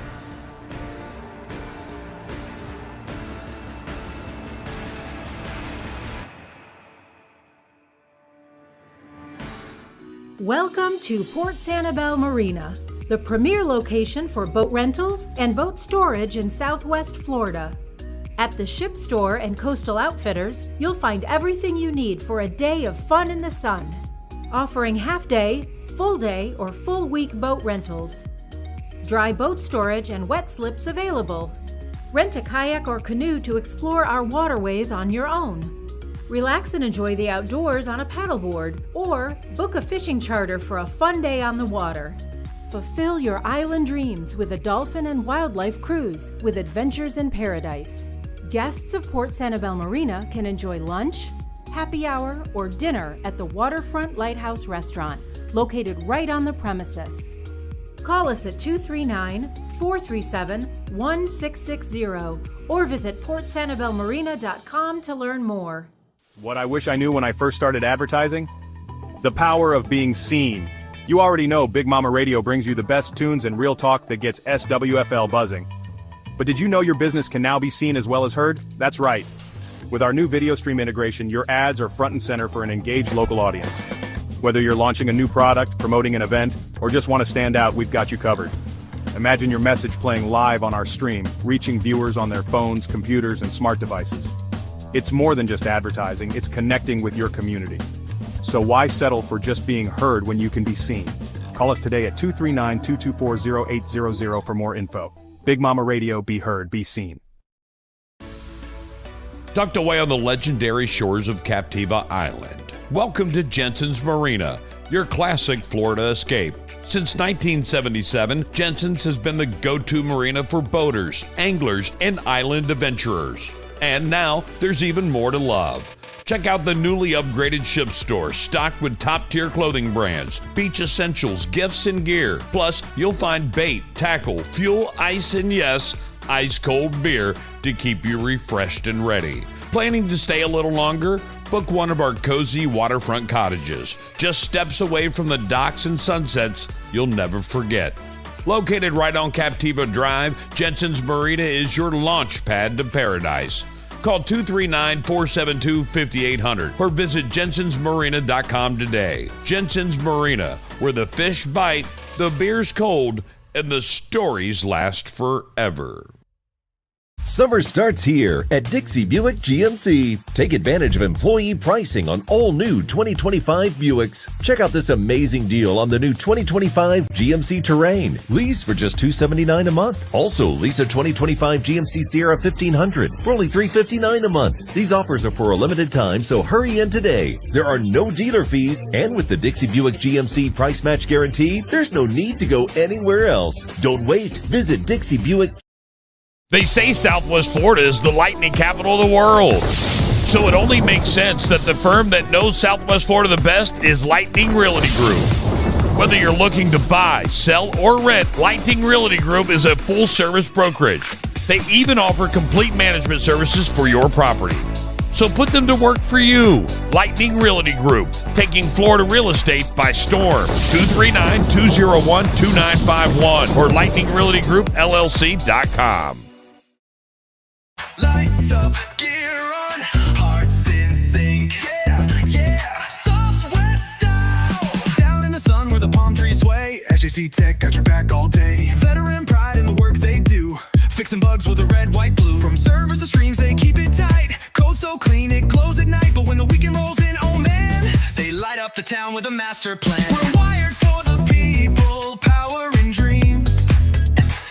Welcome to Port Sanibel Marina, the premier location for boat rentals and boat storage in Southwest Florida. At the Ship Store and Coastal Outfitters, you'll find everything you need for a day of fun in the sun, offering half-day, full-day, or full-week boat rentals. Dry boat storage and wet slips available. Rent a kayak or canoe to explore our waterways on your own. Relax and enjoy the outdoors on a paddleboard, or book a fishing charter for a fun day on the water. Fulfill your island dreams with a dolphin and wildlife cruise with Adventures in Paradise. Guests of Port Sanibel Marina can enjoy lunch, happy hour, or dinner at the Waterfront Lighthouse Restaurant, located right on the premises. Call us at 239-437-1660 or visit portsanibelmarina.com to learn more. What I wish I knew when I first started advertising? The power of being seen. You already know Big Mama Radio brings you the best tunes and real talk that gets SWFL buzzing. But did you know your business can now be seen as well as heard? That's right. With our new video stream integration, your ads are front and center for an engaged local audience. Whether you're launching a new product, promoting an event, or just want to stand out, we've got you covered. Imagine your message playing live on our stream, reaching viewers on their phones, computers, and smart devices. It's more than just advertising, it's connecting with your community. So why settle for just being heard when you can be seen? Call us today at 239-224-0800 for more info. Big Mama Radio, be heard, be seen. Tucked away on the legendary shores of Captiva Island, welcome to Jensen's Marina, your classic Florida escape. Since 1977, Jensen's has been the go-to marina for boaters, anglers, and island adventurers. And now, there's even more to love. Check out the newly upgraded Ship Store, stocked with top-tier clothing brands, beach essentials, gifts, and gear. Plus, you'll find bait, tackle, fuel, ice, and yes, ice-cold beer to keep you refreshed and ready. Planning to stay a little longer? Book one of our cozy waterfront cottages, just steps away from the docks and sunsets you'll never forget. Located right on Captiva Drive, Jensen's Marina is your launch pad to paradise. Call 239-472-5800 or visit jensensmarina.com today. Jensen's Marina, where the fish bite, the beer's cold, and the stories last forever. Summer starts here at Dixie Buick GMC. Take advantage of employee pricing on all new 2025 Buicks. Check out this amazing deal on the new 2025 GMC Terrain. Lease for just $279 a month. Also, lease a 2025 GMC Sierra 1500 for only $359 a month. These offers are for a limited time, so hurry in today. There are no dealer fees, and with the Dixie Buick GMC price match guarantee, there's no need to go anywhere else. Don't wait. Visit Dixie Buick. They say Southwest Florida is the lightning capital of the world. So it only makes sense that the firm that knows Southwest Florida the best is Lightning Realty Group. Whether you're looking to buy, sell, or rent, Lightning Realty Group is a full-service brokerage. They even offer complete management services for your property. So put them to work for you. Lightning Realty Group, taking Florida real estate by storm. 239-201-2951 or lightningrealtygroup.llc.com. Lights up, gear on, hearts in sync. Yeah, yeah, Southwest style. Down in the sun where the palm trees sway. SJC Tech got your back all day. Veteran pride in the work they do. Fixing bugs with a red, white, blue. From servers to streams, they keep it tight. Code so clean, it glows at night. But when the weekend rolls in, oh man, they light up the town with a master plan. We're wired